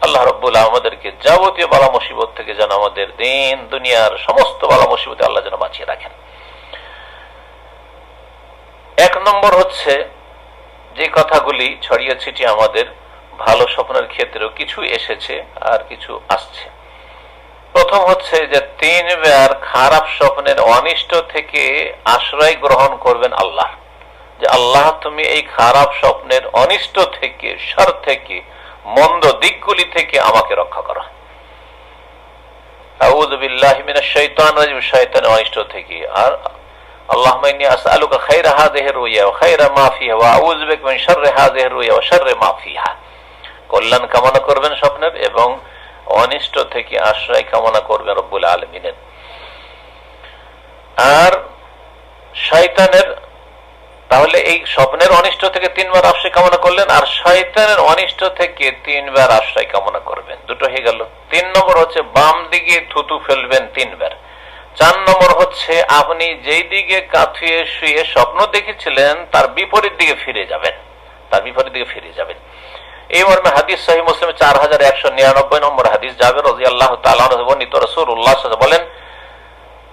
S1: আল্লাহ রাব্বুল আলামিন আমাদেরকে যাবতীয় বালা মুসিবত থেকে যেন, আমাদের দিন দুনিয়ার সমস্ত বালা মুসিবতে আল্লাহ যেন বাঁচিয়ে রাখেন। এক নম্বর হচ্ছে, যে কথাগুলি ছড়িয়ে ছিটিয়ে আমাদের ভালো স্বপ্নের ক্ষেত্রেও কিছু এসেছে আর কিছু আসছে। প্রথম হচ্ছে যে 3 বার খারাপ স্বপ্নের অনিষ্ট থেকে আশ্রয় গ্রহণ করবেন আল্লাহ, যে আল্লাহ তুমি এই খারাপ স্বপ্নের অনিষ্ট থেকে, শার থেকে, মন্দ দিকগুলি থেকে আমাকে রক্ষা করো। আউযু বিল্লাহি মিনাশ শাইতানির রাজিম, শয়তানের অনিষ্ট থেকে। আর আল্লাহুম্মা ইন্নী আসআলুকা খায়রা হাযিহির রুইয়া ওয়া খায়রা মা ফিহা ওয়া আউযু বিকা মিন শাররি হাযিহির রুইয়া ওয়া শাররি মা ফিহা। কল্যাণ কামনা করবেন স্বপ্নের এবং অনিষ্ট থেকে আশ্রয় কামনা করবেন রব্বুল আলামিনের। আর শয়তানের, তাহলে এই স্বপ্নের অনিষ্ট থেকে 3 বার আশ্রয় কামনা করলেন, আর শয়তানের অনিষ্ট থেকে 3 বার আশ্রয় কামনা করবেন, দুটো হয়ে গেল। 3 নম্বর হচ্ছে বাম দিকে থুতু ফেলবেন 3 বার। 4 নম্বর হচ্ছে আপনি যেই দিকে কাঁথুয়ে শুয়ে স্বপ্ন দেখেছিলেন তার বিপরীত দিকে ফিরে যাবেন, তার বিপরীত দিকে ফিরে যাবেন। এই মর্মে হাদিস সহিহ মুসলিম 4199 নম্বর হাদিস, জাবের রাদিয়াল্লাহু তাআলা আনহু বর্ণিত, রাসূলুল্লাহ সাল্লাল্লাহু আলাইহি ওয়াসাল্লাম বলেন,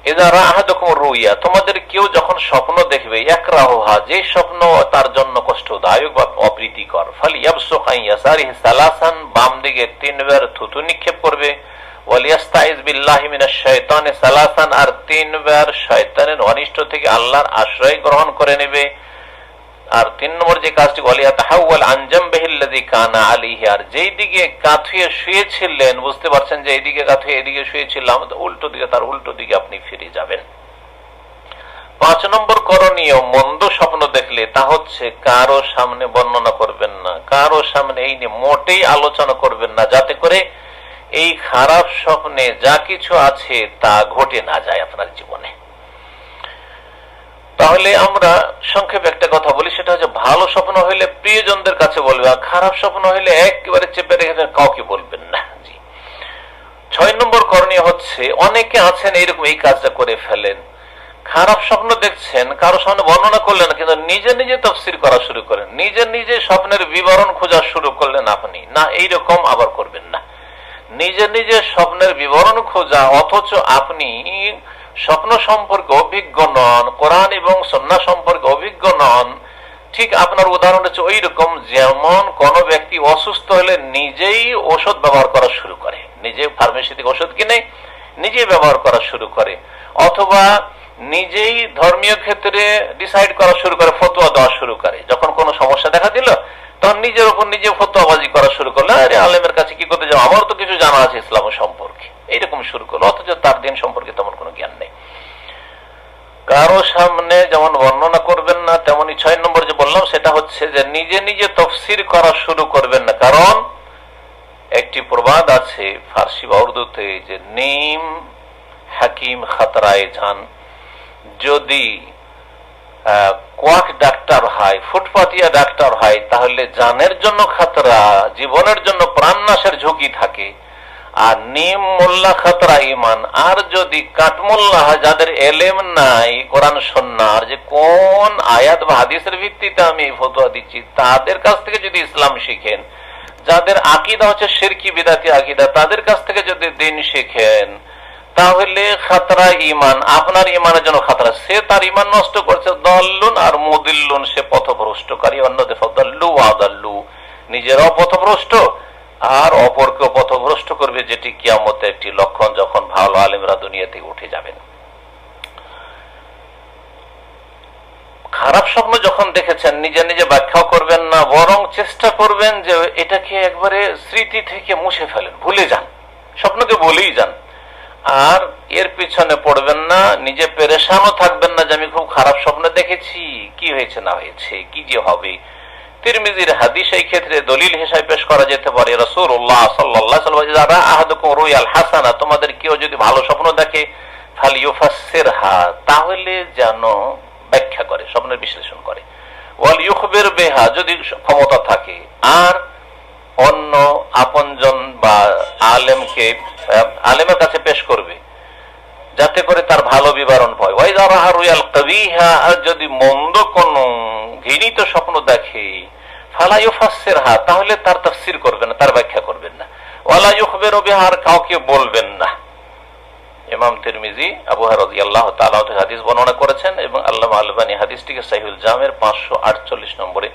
S1: ইযা রা আহাদুকুম রুইয়া, তোমাদের কেউ যখন স্বপ্ন দেখবে, ইয়াকরাহুহা, যে স্বপ্ন তার জন্য কষ্টদায়ক বা অপ্রীতিকর, ফালিয়াবসুক আন ইয়াসারিহি সালাসান, বাম দিকে 3 বার থুতু নিক্ষেপ করবে, ওয়ালিয়াস্তাইজ বিল্লাহি মিনাশ শাইতানি সালাসান, আর 3 বার শয়তানের অনিষ্ট থেকে আল্লাহর আশ্রয় গ্রহণ করে নেবে। আর 3 নম্বর যে কাজটি, ওয়ালিয়াতাহাওয়াল আন জামবিহিল্লাযী কানা আলাইহি, আর যেই দিকে কাঁথুয়ে শুয়েছিলেন, বুঝতে পারছেন যে এইদিকে কাঁথুয়ে এদিকে শুয়েছিলাম, উল্টো দিকে, তার উল্টো দিকে আপনি ফিরে যাবেন। 5 নম্বর করণীয়, মন্দ স্বপ্ন দেখলে তা হচ্ছে কারো সামনে বর্ণনা করবেন না, কারো সামনে এই নিয়ে মোটেই আলোচনা করবেন না, যাতে করে এই খারাপ স্বপ্নে যা কিছু আছে তা ঘটে না যায় আপনার জীবনে। তাহলে আমরা সংক্ষেপে একটা কথা বলি, সেটা হচ্ছে ভালো স্বপ্ন হইলে প্রিয়জনদের কাছে বলবে, আর খারাপ স্বপ্ন হইলে একেবারে চেপে রেখে কাউকে বলবেন না। জি। 6 নম্বর করণীয় হচ্ছে, অনেকে আছেন এইরকম এই কাজটা করে ফেলেন, খারাপ স্বপ্ন দেখছেন, কারো সামনে বর্ণনা করলেন, কিন্তু নিজে নিজে তাফসীর করা শুরু করেন, নিজে নিজে স্বপ্নের বিবরণ খোঁজা শুরু করলেন আপনি, না এইরকম আবার করবেন না। নিজে নিজে স্বপ্নের বিবরণ খোঁজা, অথচ আপনি স্বপ্ন সম্পর্কে অভিজ্ঞ নন, কোরআন এবং সুন্নাহ সম্পর্কে অভিজ্ঞ নন। ঠিক আপনার উদাহরণ হচ্ছে ওই রকম, যেমন কোন ব্যক্তি অসুস্থ হলে নিজেই ওষুধ ব্যবহার করা শুরু করে, নিজে ফার্মেসি থেকে ওষুধ কিনে নিজেই ব্যবহার করা শুরু করে, অথবা নিজেই ধর্মীয় ক্ষেত্রে ডিসাইড করা শুরু করে, ফতোয়া দেওয়া শুরু করে। যখন কোনো সমস্যা দেখা দিল তখন নিজের উপর নিজে ফতোয়াবাজি করা শুরু করলো, আরে আলেমের কাছে কি করতে যাও, আমার তো কিছু জানা আছে ইসলাম সম্পর্কে, এইরকম শুরু করলো, অথচ তার দিন সম্পর্কে তেমন কোনো জ্ঞান নেই। কারো সামনে যেমন বর্ণনা করবেন না, তেমনি 6 নম্বর যে বললাম সেটা হচ্ছে যে নিজে নিজে তাফসীর করা শুরু করবেন না। কারণ একটি প্রবাদ আছে ফার্সি বা উর্দুতে, যে নিম হাকিম খাতরায় জান, যদি কোয়াক ডাক্তার হয়, ফুটপাতিয়া ডাক্তার হয়, তাহলে জানের জন্য খাতরা, জীবনের জন্য প্রাণনাশের ঝুঁকি থাকে। আর নিম মোল্লা খাতরা ইমান, আর যদি কাঠমোল্লা হয়, যাদের এলেম নাই কোরআন সুন্নাহর, যে কোন আয়াত বা হাদিসের ভিত্তিতে আমি এই ফতোয়া দিচ্ছি, তাদের কাছ থেকে যদি ইসলাম শিখেন, যাদের আকীদা হচ্ছে শিরকি বিদআতি আকীদা, তাদের কাছ থেকে যদি দ্বীন শিখেন, তাহলে খাতরা ইমান, আপনার ইমানের জন্য খাতরা। সে তার ইমান নষ্ট করছে, দাল্লুন আর মুদিল্লুন, সে পথভ্রষ্টকারী, অন্যদের ফাদাল্লু ওয়াদাল্লু, নিজেরাও পথভ্রষ্ট আর অপরকে পথভ্রষ্ট করবে, যেটি কিয়ামতের একটি লক্ষণ, যখন ভালো আলেমরা দুনিয়া থেকে উঠে যাবেন। খারাপ স্বপ্ন যখন দেখেছেন নিজে নিজে ব্যাখ্যাও করবেন না, বরং চেষ্টা করবেন যে এটাকে একবারে স্মৃতি থেকে মুছে ফেলেন, ভুলে যান, স্বপ্নকে বলেই যান। আর এর পিছনে পড়বেন না, নিজে পেরেশানও থাকবেন না যে আমি খুব খারাপ স্বপ্ন দেখেছি, কি হয়েছে না হয়েছে, কি যে হবে। তিরমিজির হাদিস এই ক্ষেত্রে দলিল হিসেবে পেশ করা যেতে পারে। রাসূলুল্লাহ সাল্লাল্লাহু আলাইহি ওয়াসাল্লাম যারা আহাদুকুম রুয়াল হাসানা, তোমাদের কেউ যদি ভালো স্বপ্ন দেখে ফালিয়ুফাসসিরহা, তাহলে যেন ব্যাখ্যা করে, স্বপ্নের বিশ্লেষণ করে। ওয়াল ইউখবির বিহা, যদি ক্ষমতা থাকে, আর অন্য আপনজন বা আলেমের কাছে পেশ করবে, যাতে করে তার ভালো বিবরণ পায়। ওয়াইযা রাহা রুয়াল কবিহা, আর যদি মন্দ কোন ঘৃণিত স্বপ্ন দেখে ফালা ইউফাসসিরহা, তাহলে তার তাফসীর করবেন না, তার ব্যাখ্যা করবেন না। ওয়ালা ইউখবিরু বিহা, আর কাউকে বলবেন না। ইমাম তিরমিজি আবু হুরায়রা রাদিয়াল্লাহু তাআলা থেকে হাদিস বর্ণনা করেছেন এবং আল্লামা আলবানী হাদিসটিকে সহিহুল জামের 548 নম্বরে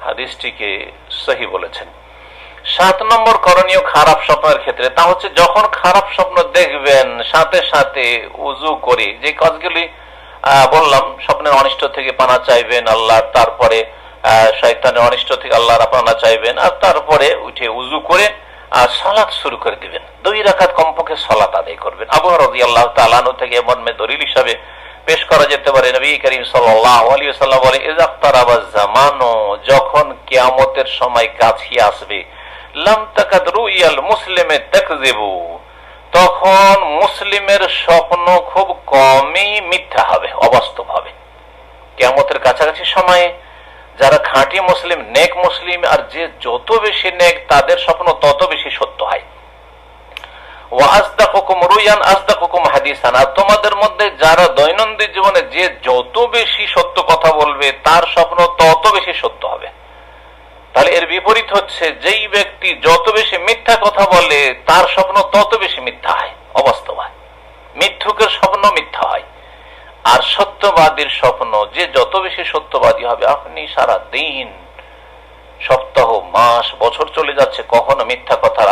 S1: হাদিসটিকে সহিহ বলেছেন। 7 নম্বর করণীয় খারাপ স্বপ্নের ক্ষেত্রে, তা হচ্ছে যখন খারাপ স্বপ্ন দেখবেন সাথে সাথে উযু করে, যে কাজগুলি বললাম, স্বপ্নের অনিষ্ট থেকে পানা চাইবেন আল্লাহ, তারপরে শয়তানের অনিষ্ট থেকে আল্লাহর পানা চাইবেন, আর তারপরে উঠে উযু করে সালাত শুরু করে দিবেন। 2 রাকাত কমপক্ষে সালাত আদায় করবেন। আবু হুরায়রা রাদিয়াল্লাহু তাআলা আনহু থেকে মর্মে দলিল হিসাবে পেশ করা যেতে পারে, নবী করিম সাল্লাল্লাহু আলাইহি ওয়াসাল্লাম বলেন, ইযা ইকতারাবাজ জামানু, যখন কিয়ামতের সময় কাছে আসবে, লাম তাকাদ রুয়াল মুসলিমে তাকযিবু, তখন মুসলিমের স্বপ্ন খুব কমই মিথ্যা হবে, অবাস্তব হবে। কিয়ামতের কাছাকাছি সময়ে যারা খাঁটি মুসলিম, নেক মুসলিম, আর যে যত বেশি নেক, তাদের স্বপ্ন তত বেশি সত্য হয়। ওয়া আসদাকুকুম রুয়ান আসদাকুকুম হাদিসান, আর তোমাদের মধ্যে যারা দৈনন্দিন জীবনে যে যত বেশি সত্য কথা বলবে, তার স্বপ্ন তত বেশি সত্য হবে। তাহলে এর বিপরীত হচ্ছে, যেই ব্যক্তি যত বেশি মিথ্যা কথা বলে, তার স্বপ্ন তত বেশি মিথ্যা হয়, অবাস্তব হয়। মিথ্যুকের স্বপ্ন মিথ্যা হয়, আর সত্যবাদীর স্বপ্ন, যে যত বেশি সত্যবাদী হবে, আপনি সারা দিন, সপ্তাহ, মাস, বছর চলে যাচ্ছে, কখনো মিথ্যা কথা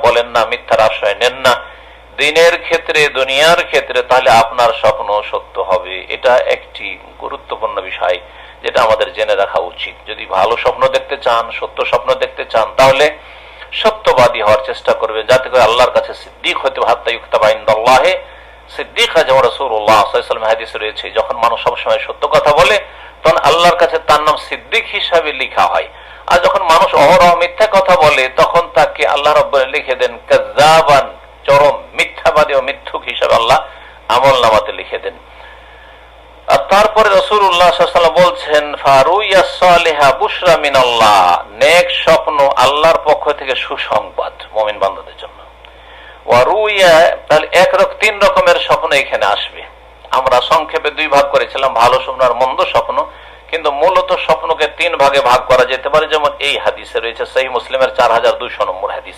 S1: বলেন না, মিথ্যার আশ্রয় নেন না, দিনের ক্ষেত্রে, দুনিয়ার ক্ষেত্রে, তাহলে আপনার স্বপ্ন সত্য হবে। এটা একটি গুরুত্বপূর্ণ বিষয়, যেটা আমাদের জেনে রাখা উচিত। যদি ভালো স্বপ্ন দেখতে চান, সত্য স্বপ্ন দেখতে চান, তাহলে সত্যবাদী হওয়ার চেষ্টা করবে, যাতে করে আল্লাহর কাছে সিদ্দিক হতে হাত্তা ইউকতাবা ইনদাল্লাহি সিদ্দিকা, যেমন রাসূলুল্লাহ সাল্লাল্লাহু আলাইহি ওয়াসাল্লাম হাদিসে রয়েছে, যখন মানুষ সবসময় সত্য কথা বলে, তখন আল্লাহর কাছে তার নাম সিদ্দিক হিসাবে লেখা হয়। আর যখন মানুষ অহরহ মিথ্যা কথা বলে, তখন তাকে আল্লাহ রাব্বুল লিখে দেন কাযযাবান, চরম মিথ্যাবাদী ও মিথ্যুক হিসাবে আল্লাহ আমলনামাতে লিখে দেন। আর তারপরে রাসূলুল্লাহ সাল্লাল্লাহু আলাইহি ওয়াসাল্লাম বলছেন, ফারুইয়া সালিহা বুশরা মিনাল্লাহ, নেক স্বপ্ন আল্লাহর পক্ষ থেকে সুসংবাদ মুমিন বান্দাদের জন্য। ওয়ারুইয়া, তাহলে 3 রকমের স্বপ্ন এখানে আসবে। আমরা সংক্ষেপে 2 ভাগ করেছিলাম, ভালো স্বপ্ন আর মন্দ স্বপ্ন, কিন্তু মূলত স্বপ্নকে 3 ভাগে ভাগ করা যেতে পারে, যেমন এই হাদিসে রয়েছে, সহিহ মুসলিমের 4200 নম্বর হাদিস।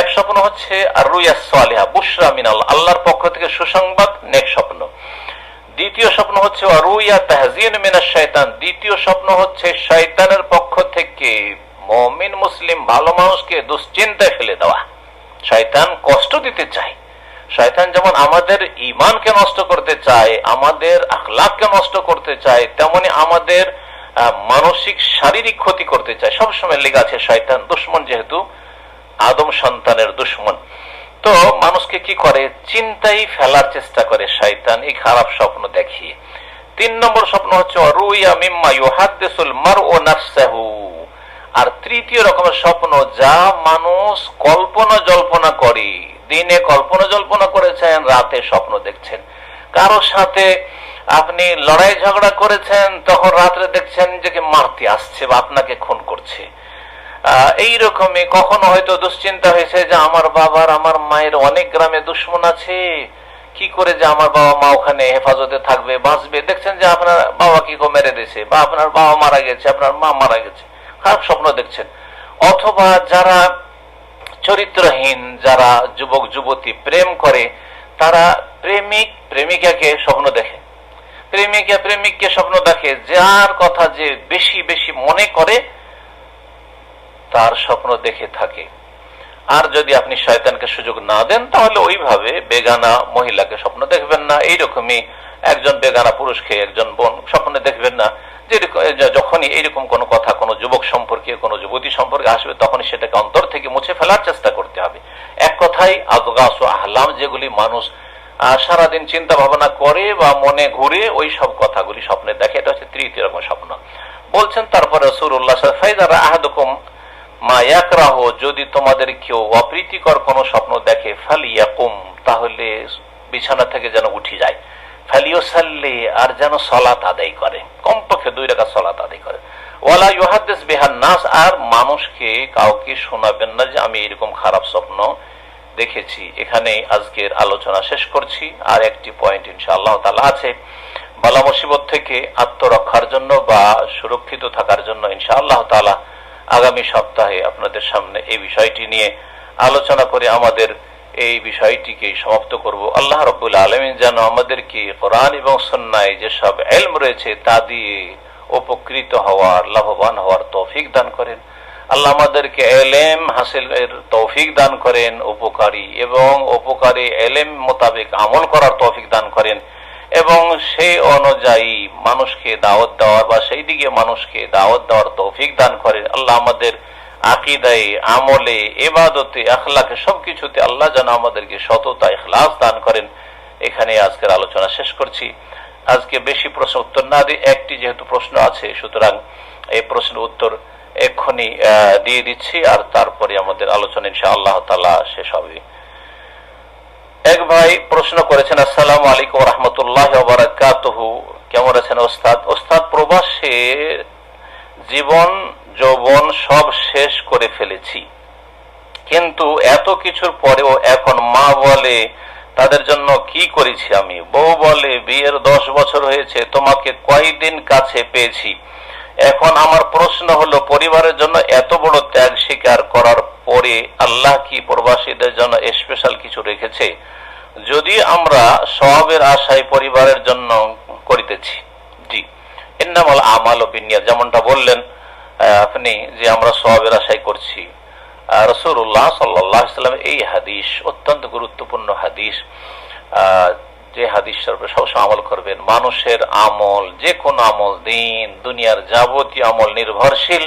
S1: এক স্বপ্ন হচ্ছে আর রুইয়া সালিহা বুশরা মিনাল্লাহ, আল্লাহর পক্ষ থেকে সুসংবাদ, নেক স্বপ্ন। দ্বিতীয় স্বপ্ন হচ্ছে রুইয়া তাহজিন মিনাশ শয়তান, দ্বিতীয় স্বপ্ন হচ্ছে শয়তানের পক্ষ থেকে মুমিন মুসলিম ভালো মানুষকে দুশ্চিন্তায় ফেলে দেওয়া। শয়তান কষ্ট দিতে চায়, শয়তান যেমন আমাদের ঈমানকে নষ্ট করতে চায়, আমাদের আখলাককে নষ্ট করতে চায়, তেমনি আমাদের মানসিক শারীরিক ক্ষতি করতে চায়। সবসময় লেগে আছে শয়তান, দুশ্মন, যেহেতু আদম সন্তানের দুশ্মন। তো মানুষকে কি করে, চিন্তাই ফেলার চেষ্টা করে শয়তান, এই খারাপ স্বপ্ন দেখিয়ে। 3 নম্বর স্বপ্ন হচ্ছে রুইয়া মিম্মা ইউহাদ্দিসুল মারউ নাফসাহু, আর তৃতীয় রকমের স্বপ্ন যা মানুষ কল্পনা জল্পনা করে। দিনে কল্পনা জল্পনা করেছেন, রাতে স্বপ্ন দেখছেন। কারোর সাথে আপনি লড়াই ঝগড়া করেছেন, তখন রাত্রে দেখছেন যে মারতে আসছে বা আপনাকে খুন করছে। এইরকমই কখনো হয়তো দুশ্চিন্তা হয়েছে যে আমার বাবার, আমার মায়ের অনেক গ্রামে দুশ্মন আছে, কি করে যে আমার বাবা মা ওখানে হেফাজতে থাকবে, বাঁচবে। দেখছেন যে আপনার বাবা কি মেরে দিয়েছে, বা আপনার বাবা মারা গেছে, আপনার মা মারা গেছে, খারাপ স্বপ্ন দেখছেন। অথবা যারা চরিত্রহীন, যারা যুবক যুবতী প্রেম করে, তারা প্রেমিক প্রেমিকাকে স্বপ্ন দেখে, প্রেমিকা প্রেমিককে স্বপ্ন দেখে, যার কথা যে বেশি বেশি মনে করে তার স্বপ্ন দেখে থাকে। আর যদি আপনি শয়তানকে সুযোগ না দেন, তাহলে ওইভাবে বেগানা মহিলাকে স্বপ্ন দেখবেন না। এইরকমই একজন বেগানা পুরুষকে একজন বোন স্বপ্নে দেখবেন না। যখনই এইরকম কোনো কথা কোনো যুবক সম্পর্কে, কোনো যুবতী সম্পর্কে আসবে, তখনই সেটাকে অন্তর থেকে মুছে ফেলার চেষ্টা করতে হবে। এক কথায় আদগাস ও আহলাম, যেগুলি মানুষ সারাদিন চিন্তা ভাবনা করে বা মনে ঘুরে ওই সব কথাগুলি স্বপ্নে দেখে, এটা হচ্ছে তৃতীয় রকম স্বপ্ন। বলছেন তারপরে রাসূলুল্লাহ ফাইদা আহাদুকুম মা ইয়াকরাহু, যদি তোমাদের কেউ অপ্রীতিকর কোন স্বপ্ন দেখে ফালিয়াকুম, তাহলে বিছানা থেকে যেন উঠে যায়, ফালিয়ুসাল্লি, আর যেন সালাত আদায় করে, কমপক্ষে 2 রাকাত সালাত আদায় করে, ওয়ালা ইউহাদ্দিস বিহান নাস, আর মানুষকে কাউকে শোনাবেন না যে আমি এরকম খারাপ স্বপ্ন দেখেছি। এখানে আজকের আলোচনা শেষ করছি। আর একটি পয়েন্ট ইনশাআল্লাহ তাআলা আছে, বালা মুসিবত থেকে আত্মরক্ষার জন্য বা সুরক্ষিত থাকার জন্য ইনশাআল্লাহ তাআলা আগামী সপ্তাহে আপনাদের সামনে এই বিষয়টি নিয়ে আলোচনা করে আমাদের এই বিষয়টিকে সমাপ্ত করব। আল্লাহ রাব্বুল আলামিন যেন আমাদেরকে কোরআন এবং সুন্নাহয় যেসব ইলম রয়েছে তা দিয়ে উপকৃত হওয়ার, লাভবান হওয়ার তৌফিক দান করেন। আল্লাহ আমাদেরকে ইলম হাসিলের তৌফিক দান করেন, উপকারী এবং উপকারী ইলম মোতাবেক আমল করার তৌফিক দান করেন, এবং সেই অনুযায়ী মানুষকে দাওয়াত দেওয়ার বা সেই দিকে মানুষকে দাওয়াত দেওয়ার তৌফিক দান করেন। আল্লাহ আমাদের আকীদায়ে, আমলে, ইবাদতে, আখলাকে সবকিছুতে আল্লাহ যেন আমাদেরকে সততা, ইখলাস দান করেন। এখানে আজকের আলোচনা শেষ করছি। আজকে বেশি প্রশ্ন উত্তর না দিয়ে একটি যেহেতু প্রশ্ন আছে, সুতরাং এই প্রশ্নের উত্তর এক্ষুনি দিয়ে দিচ্ছি, আর তারপরে আমাদের আলোচনা ইনশাআল্লাহ তাআলা শেষ হবে। এক ভাই প্রশ্ন করেছেন, আসসালামু আলাইকুম ওয়া রাহমাতুল্লাহি ওয়া বারাকাতুহু, কেমন আছেন ওস্তাদ? ওস্তাদ, প্রবাসে জীবন যৌবন সব শেষ করে ফেলেছি, কিন্তু এত কিছুর পরেও এখন মা বলে তাদের জন্য কি করেছি আমি, বউ বলে বিয়ের 10 বছর হয়েছে, তোমাকে কয়দিন কাছে পেয়েছি। এখন আমার প্রশ্ন হলো, পরিবারের জন্য এত বড় ত্যাগ স্বীকার করার পরে আল্লাহ কি প্রবাসীদের জন্য স্পেশাল কিছু রেখেছে? যদি আমরা সওয়াবের আশায় পরিবারের জন্য করিতেছি। জি, ইন্নামাল আমালু বিন্নিয়াত, যেমনটা বললেন আপনি যে আমরা সওয়াবের আশায় করছি। রাসূলুল্লাহ সাল্লাল্লাহু আলাইহি ওয়াসাল্লাম এই হাদিস অত্যন্ত গুরুত্বপূর্ণ হাদিস, যে হাদিসের উপর সবসময় আমল করবেন। মানুষের আমল, যে কোনো আমল, দিন দুনিয়ার যাবতীয় আমল নির্ভরশীল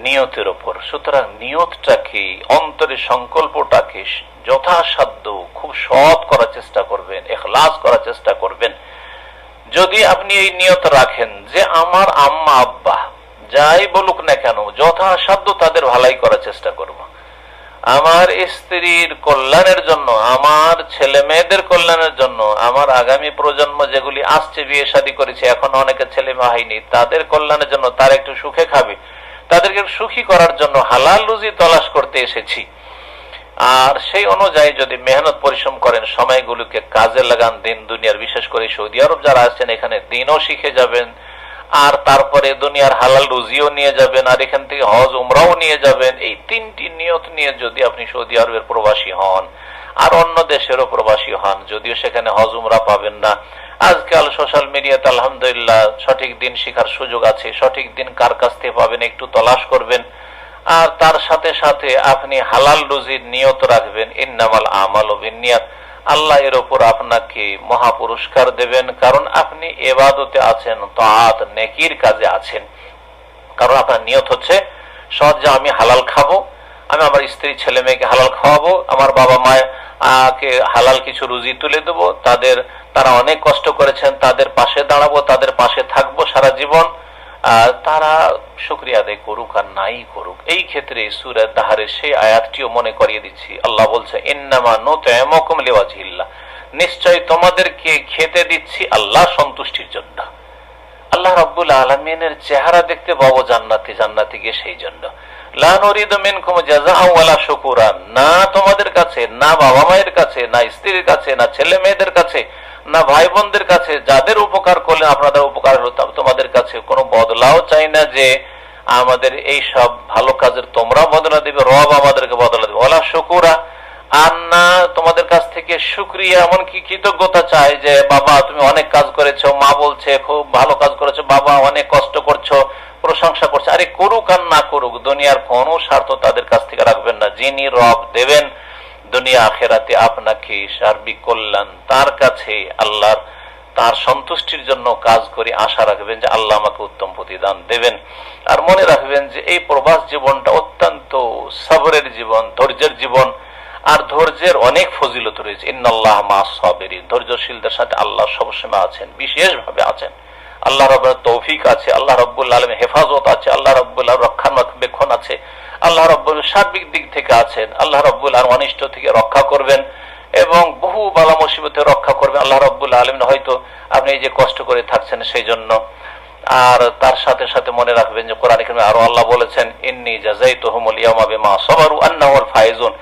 S1: নিয়তের উপর। সুতরাং নিয়তটাকে, অন্তরের সংকল্পটাকে যথাসাধ্য খুব সৎ করার চেষ্টা করবেন, ইখলাস করার চেষ্টা করবেন। যদি আপনি এই নিয়ত রাখেন যে আমার আম্মা আব্বা যাই বলুক না কেন যথাসাধ্য তাদের ভালাই করার চেষ্টা করব, আমার স্ত্রীর কল্যাণের জন্য, আমার ছেলে মেয়েদের কল্যাণের জন্য, আমার আগামী প্রজন্ম যেগুলি আসছে, বিয়ে শাদী করেছে এখন অনেকে ছেলে মেয়ে হয়নি, তাদের কল্যাণের জন্য, তার একটু সুখে খাবে, তাদেরকে সুখী করার জন্য হালাল রুজি তলাশ করতে এসেছি। আর সেই অনুযায়ী যদি মেহনত পরিশ্রম করেন, সময়গুলোকে কাজে লাগান, দিন দুনিয়ার, বিশেষ করে সৌদি আরব যারা আছেন এখানে দিনও শিখে যাবেন, আর তারপরে দুনিয়ার হালাল রুজিও নিয়ে যাবেন, আর এখান থেকে হজ উমরাও নিয়ে যাবেন। এই 3টি নিয়ত নিয়ে যদি আপনি সৌদি আরবের প্রবাসী হন আর অন্য দেশেরও প্রবাসী হন, যদিও সেখানে হজ উমরা পাবেন না, আজকাল সোশ্যাল মিডিয়াতে আলহামদুলিল্লাহ সঠিক দিন শিখার সুযোগ আছে, সঠিক দিন কার কাছ থেকে পাবেন একটু তলাশ করবেন, আর তার সাথে সাথে আপনি হালাল রুজির নিয়ত রাখবেন। ইন্নামাল আমালু বিন্নিয়াত, আল্লাহ এর উপর আপনাকে মহা পুরস্কার দেবেন, কারণ আপনি ইবাদতে আছেন, তাআত নেকির কাজে আছেন। কারণ আপনার নিয়ত হচ্ছে সৎ, যে আমি হালাল খাবো, আমি আমার স্ত্রী ছেলে মেয়েকে হালাল খাওয়াবো, আমার বাবা মাকে হালাল কিছু রুজি তুলে দেবো, তারা অনেক কষ্ট করেছেন, তাদের পাশে দাঁড়াবো, তাদের পাশে থাকবো সারা জীবন, তারা শুকরিয়া আদায় করুক আর নাই করুক। এই ক্ষেত্রে সূরা দাহরের সেই আয়াতটিও মনে করিয়ে দিচ্ছি। আল্লাহ বলছে, ইন্নামা নুতঈমুকুম লিওয়াজহিল্লাহ, নিশ্চয় তোমাদেরকে খেতে দিচ্ছি আল্লাহ সন্তুষ্টির জন্য। আল্লাহ রাব্বুল আলামিনের চেহারা দেখতে পাবো জান্নাতে, জান্নাতে গিয়ে সেই জন্য। লা নুরিদু মিনকুম জাযাআন ওয়ালা শুকুরান, না তোমাদের কাছে, না বাবা মায়ের কাছে, না স্ত্রীর কাছে, না ছেলে মেয়েদের কাছে, না ভাই বোনদের কাছে, যাদের উপকার করলে আপনাদের উপকার হলো, তোমাদের কাছে কোনো বদলাও চাই না যে আমাদের এই সব ভালো কাজের তোমরা বদলা দিবে, রব আমাদেরকে বদলা দিবে। ওয়ালা শুকুরা, আর না তোমাদের কাছ থেকে শুকরিয়া, এমনকি কৃতজ্ঞতা চাই যে বাবা তুমি অনেক কাজ করেছো, মা বলছে খুব ভালো কাজ করেছো, বাবা অনেক কষ্ট করছো, প্রশংসা করছে। আরে করুক আর না করুক, দুনিয়ার কোনো স্বার্থ তাদের কাছ থেকে রাখবেন না। যিনি রব দেবেন দুনিয়া আখেরাতে আপনাকে সার্বিক কল্যাণ, তার কাছে আল্লাহর, তার সন্তুষ্টির জন্য কাজ করে আশা রাখবেন যে আল্লাহ আমাকে উত্তম প্রতিদান দেবেন। আর মনে রাখবেন যে এই প্রবাস জীবনটা অত্যন্ত সবরের জীবন, ধৈর্যের জীবন। আর ধৈর্যের অনেক ফজিলত রয়েছে। ইন্নাল্লাহ মা'আস সাবিরিন, ধৈর্যশীলদের সাথে আল্লাহ সবসময় আছেন, বিশেষভাবে আছেন। আল্লাহ রাব্বুল তৌফিক আছে, আল্লাহ রাব্বুল আলামিন হেফাজত আছে, আল্লাহ রাব্বুল রক্ষণাবেক্ষণ আছে, আল্লাহ রাব্বুল সার্বিক দিক থেকে আছেন, আল্লাহ রাব্বুল আর অনিষ্ট থেকে রক্ষা করবেন এবং বহু বালা মুসিবতে রক্ষা করবেন আল্লাহ রাব্বুল আলামিন। হয়তো আপনি এই যে কষ্ট করে থাকছেন সেই জন্য। আর তার সাথে সাথে মনে রাখবেন যে কোরআন কারীমে আরো আল্লাহ বলেছেন, ইন্নী জাযাইতুহুমুল ইয়াওমা বিমা সাবারু আন্নাহুল ফাইজুন।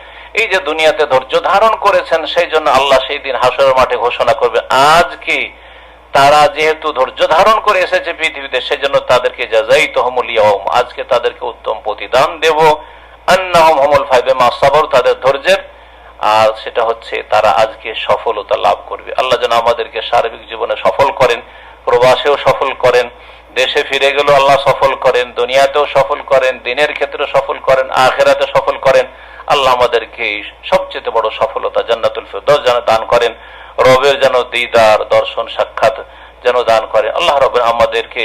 S1: এই যে দুনিয়াতে ধৈর্য ধারণ করেছেন সেই জন্য আল্লাহ সেই দিন হাসরের মাঠে ঘোষণা করবে, আজকে তারা যেহেতু ধৈর্য ধারণ করে এসেছে পৃথিবীতে, সেজন্য তাদেরকে জাযাইতুহুমুল ইয়াওম, আজকে তাদেরকে উত্তম প্রতিদান দেব, আন্নাহুম হুমুল ফাইজ বিমা সাবারু, তাদের ধৈর্যের, আর সেটা হচ্ছে তারা আজকে সফলতা লাভ করবে। আল্লাহ যেন আমাদেরকে সার্বিক জীবনে সফল করেন, প্রবাসেও সফল করেন, দেশে ফিরে গেলেও আল্লাহ সফল করেন, দুনিয়াতেও সফল করেন, দিনের ক্ষেত্রে সফল করেন, আখিরাতে সফল করেন। আল্লাহ আমাদেরকে সবচেয়ে বড় সফলতা জান্নাতুল ফিরদাউস যেন দান করেন, রবের যেন দিদার দর্শন সাক্ষাৎ যেন দান করেন। আল্লাহ রব আমাদেরকে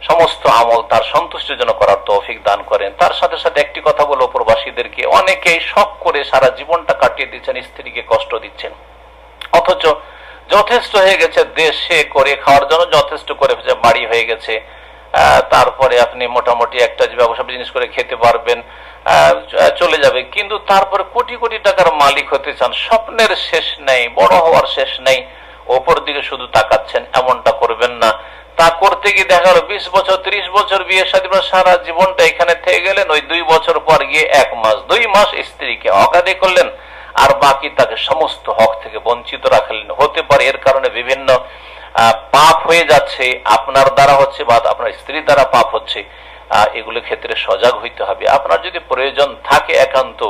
S1: সমস্ত আমল তার সন্তুষ্টির জন্য করার তৌফিক দান করেন। তার সাথে সাথে একটি কথা বলবো, প্রবাসীদেরকে অনেকেই শখ করে সারা জীবনটা কাটিয়ে দিচ্ছেন, স্ত্রীকে কষ্ট দিচ্ছেন, অথচ যথেষ্ট হয়ে গেছে দেশে করে খাওয়ার জন্য, যথেষ্ট করে বাড়ি হয়ে গেছে, তারপরে আপনি মোটামুটি একটা ব্যবসা বিজনেস করে খেতে পারবেন, চলে যাবে, কিন্তু তারপরে কোটি কোটি টাকার মালিক হতে চান, স্বপ্নের শেষ নেই, বড় হওয়ার শেষ নেই, ওপর দিকে শুধু তাকাচ্ছেন। এমনটা করবেন না। তা করতে গিয়ে দেখা গেল 20 বছর 30 বছর বিয়ে শাদী, সারা জীবনটা এখানে থেকে গেলেন, ওই 2 বছর পর গিয়ে 1 মাস 2 মাস স্ত্রীকে অগাধি করলেন, আর বাকি তাকে সমস্ত হক থেকে বঞ্চিত রাখলেন। হতে পারে এর কারণে বিভিন্ন পাপ হয়ে যাচ্ছে, আপনার দ্বারা হচ্ছে বা আপনার স্ত্রীর দ্বারা পাপ হচ্ছে। এগুলো ক্ষেত্রে সজাগ হইতে হবে। আপনার যদি প্রয়োজন থাকে একান্ত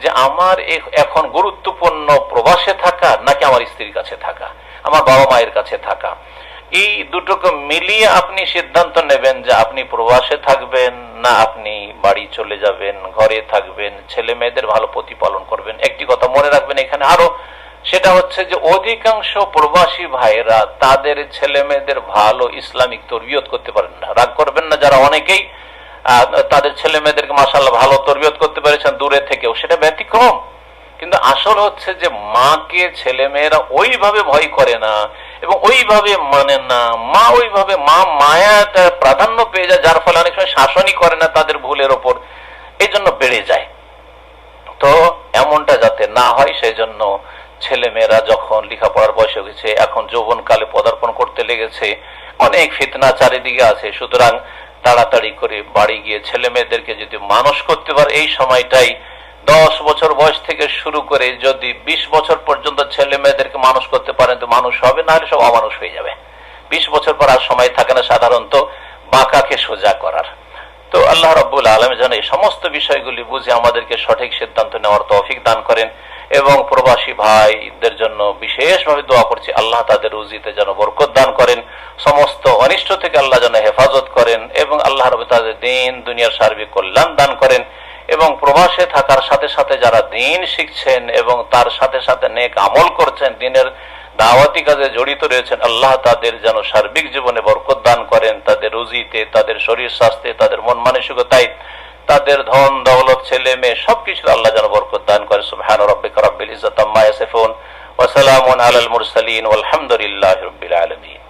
S1: যে আমার এখন গুরুত্বপূর্ণ প্রবাসে থাকা নাকি আমার স্ত্রীর কাছে থাকা, আমার বাবা মায়ের কাছে থাকা, এই দুটোকে মিলিয়ে আপনি সিদ্ধান্ত নেবেন যে আপনি প্রবাসে থাকবেন না আপনি বাড়ি চলে যাবেন, ঘরে থাকবেন, ছেলে মেয়েদের ভালো প্রতিপালন করবেন। একটি কথা মনে রাখবেন এখানে আরো, সেটা হচ্ছে যে অধিকাংশ প্রবাসী ভাইয়েরা তাদের ছেলে মেয়েদের ভালো ইসলামিক তরবিয়ত করতে পারেন না। রাগ করবেন না যারা অনেকেই তাদের ছেলে মেয়েদেরকে মাশাআল্লাহ ভালো তরবিয়ত করতে পেরেছেন দূরে থেকেও, সেটা ব্যতিক্রম। কিন্তু আসল হচ্ছে যে মাকে ছেলে মেয়েরা ওইভাবে ভয় করে না এবং ওইভাবে মানে না, মা ওইভাবে মায়াটা প্রাধান্য পেয়ে যায়, যার ফলে অনেক সময় শাসনই করে না তাদের ভুলের ওপর, এই জন্য বেড়ে যায়। তো এমনটা যাতে না হয় সেই জন্য ছেলে মেয়েরা যখন লেখাপড়ার বয়সে গেছে, এখন যৌবনকালে পদার্পণ করতে লেগেছে, অনেক ফিতনা চারিদিকে আছে, সুতরাং তাড়াতাড়ি করে বাড়ি গিয়ে ছেলে মেয়েদেরকে যদি মানুষ করতে পারে, এই সময়টাই 10 বছর বয়স থেকে শুরু করে যদি 20 বছর পর্যন্ত ছেলে মেয়েদেরকে মানুষ করতে পারেন তো মানুষ হবে, না হলে সব অমানুষ হয়ে যাবে। 20 বছর পর আর সময় থাকে না সাধারণত বাঁকাকে সোজা করার। তো আল্লাহ রাব্বুল আলামিন যেন এই সমস্ত বিষয়গুলি বুঝে আমাদেরকে সঠিক সিদ্ধান্ত নেওয়ার তৌফিক দান করেন এবং প্রবাসী ভাইদের জন্য বিশেষভাবে দোয়া করছি, আল্লাহ তাদের রুজিতে যেন বরকত দান করেন, সমস্ত অনিষ্ট থেকে আল্লাহ যেন হেফাজত করেন এবং আল্লাহ রাব্বুল তাদের দিন দুনিয়ার সার্বিক কল্যাণ দান করেন। এবং প্রবাসে থাকার সাথে সাথে যারা দিন শিখছেন এবং তার সাথে সাথে নেক আমল করছেন, দিনের দাওয়াতি কাজে জড়িত রয়েছেন, আল্লাহ তাদের যেন সার্বিক জীবনে বরকত দান করেন, তাদের রুজিতে, তাদের শরীর স্বাস্থ্যে, তাদের মন মানসিকতায়, তাদের ধন দৌলত, ছেলে মেয়ে সবকিছু আল্লাহ যেন বরকত দান করে। সুবহান রাব্বিকা রাব্বিল ইজ্জাতি আম্মা ইয়াসিফুন ওয়া সালামুন আলাল মুরসালিন ওয়ালহামদুলিল্লাহি রাব্বিল আলামিন।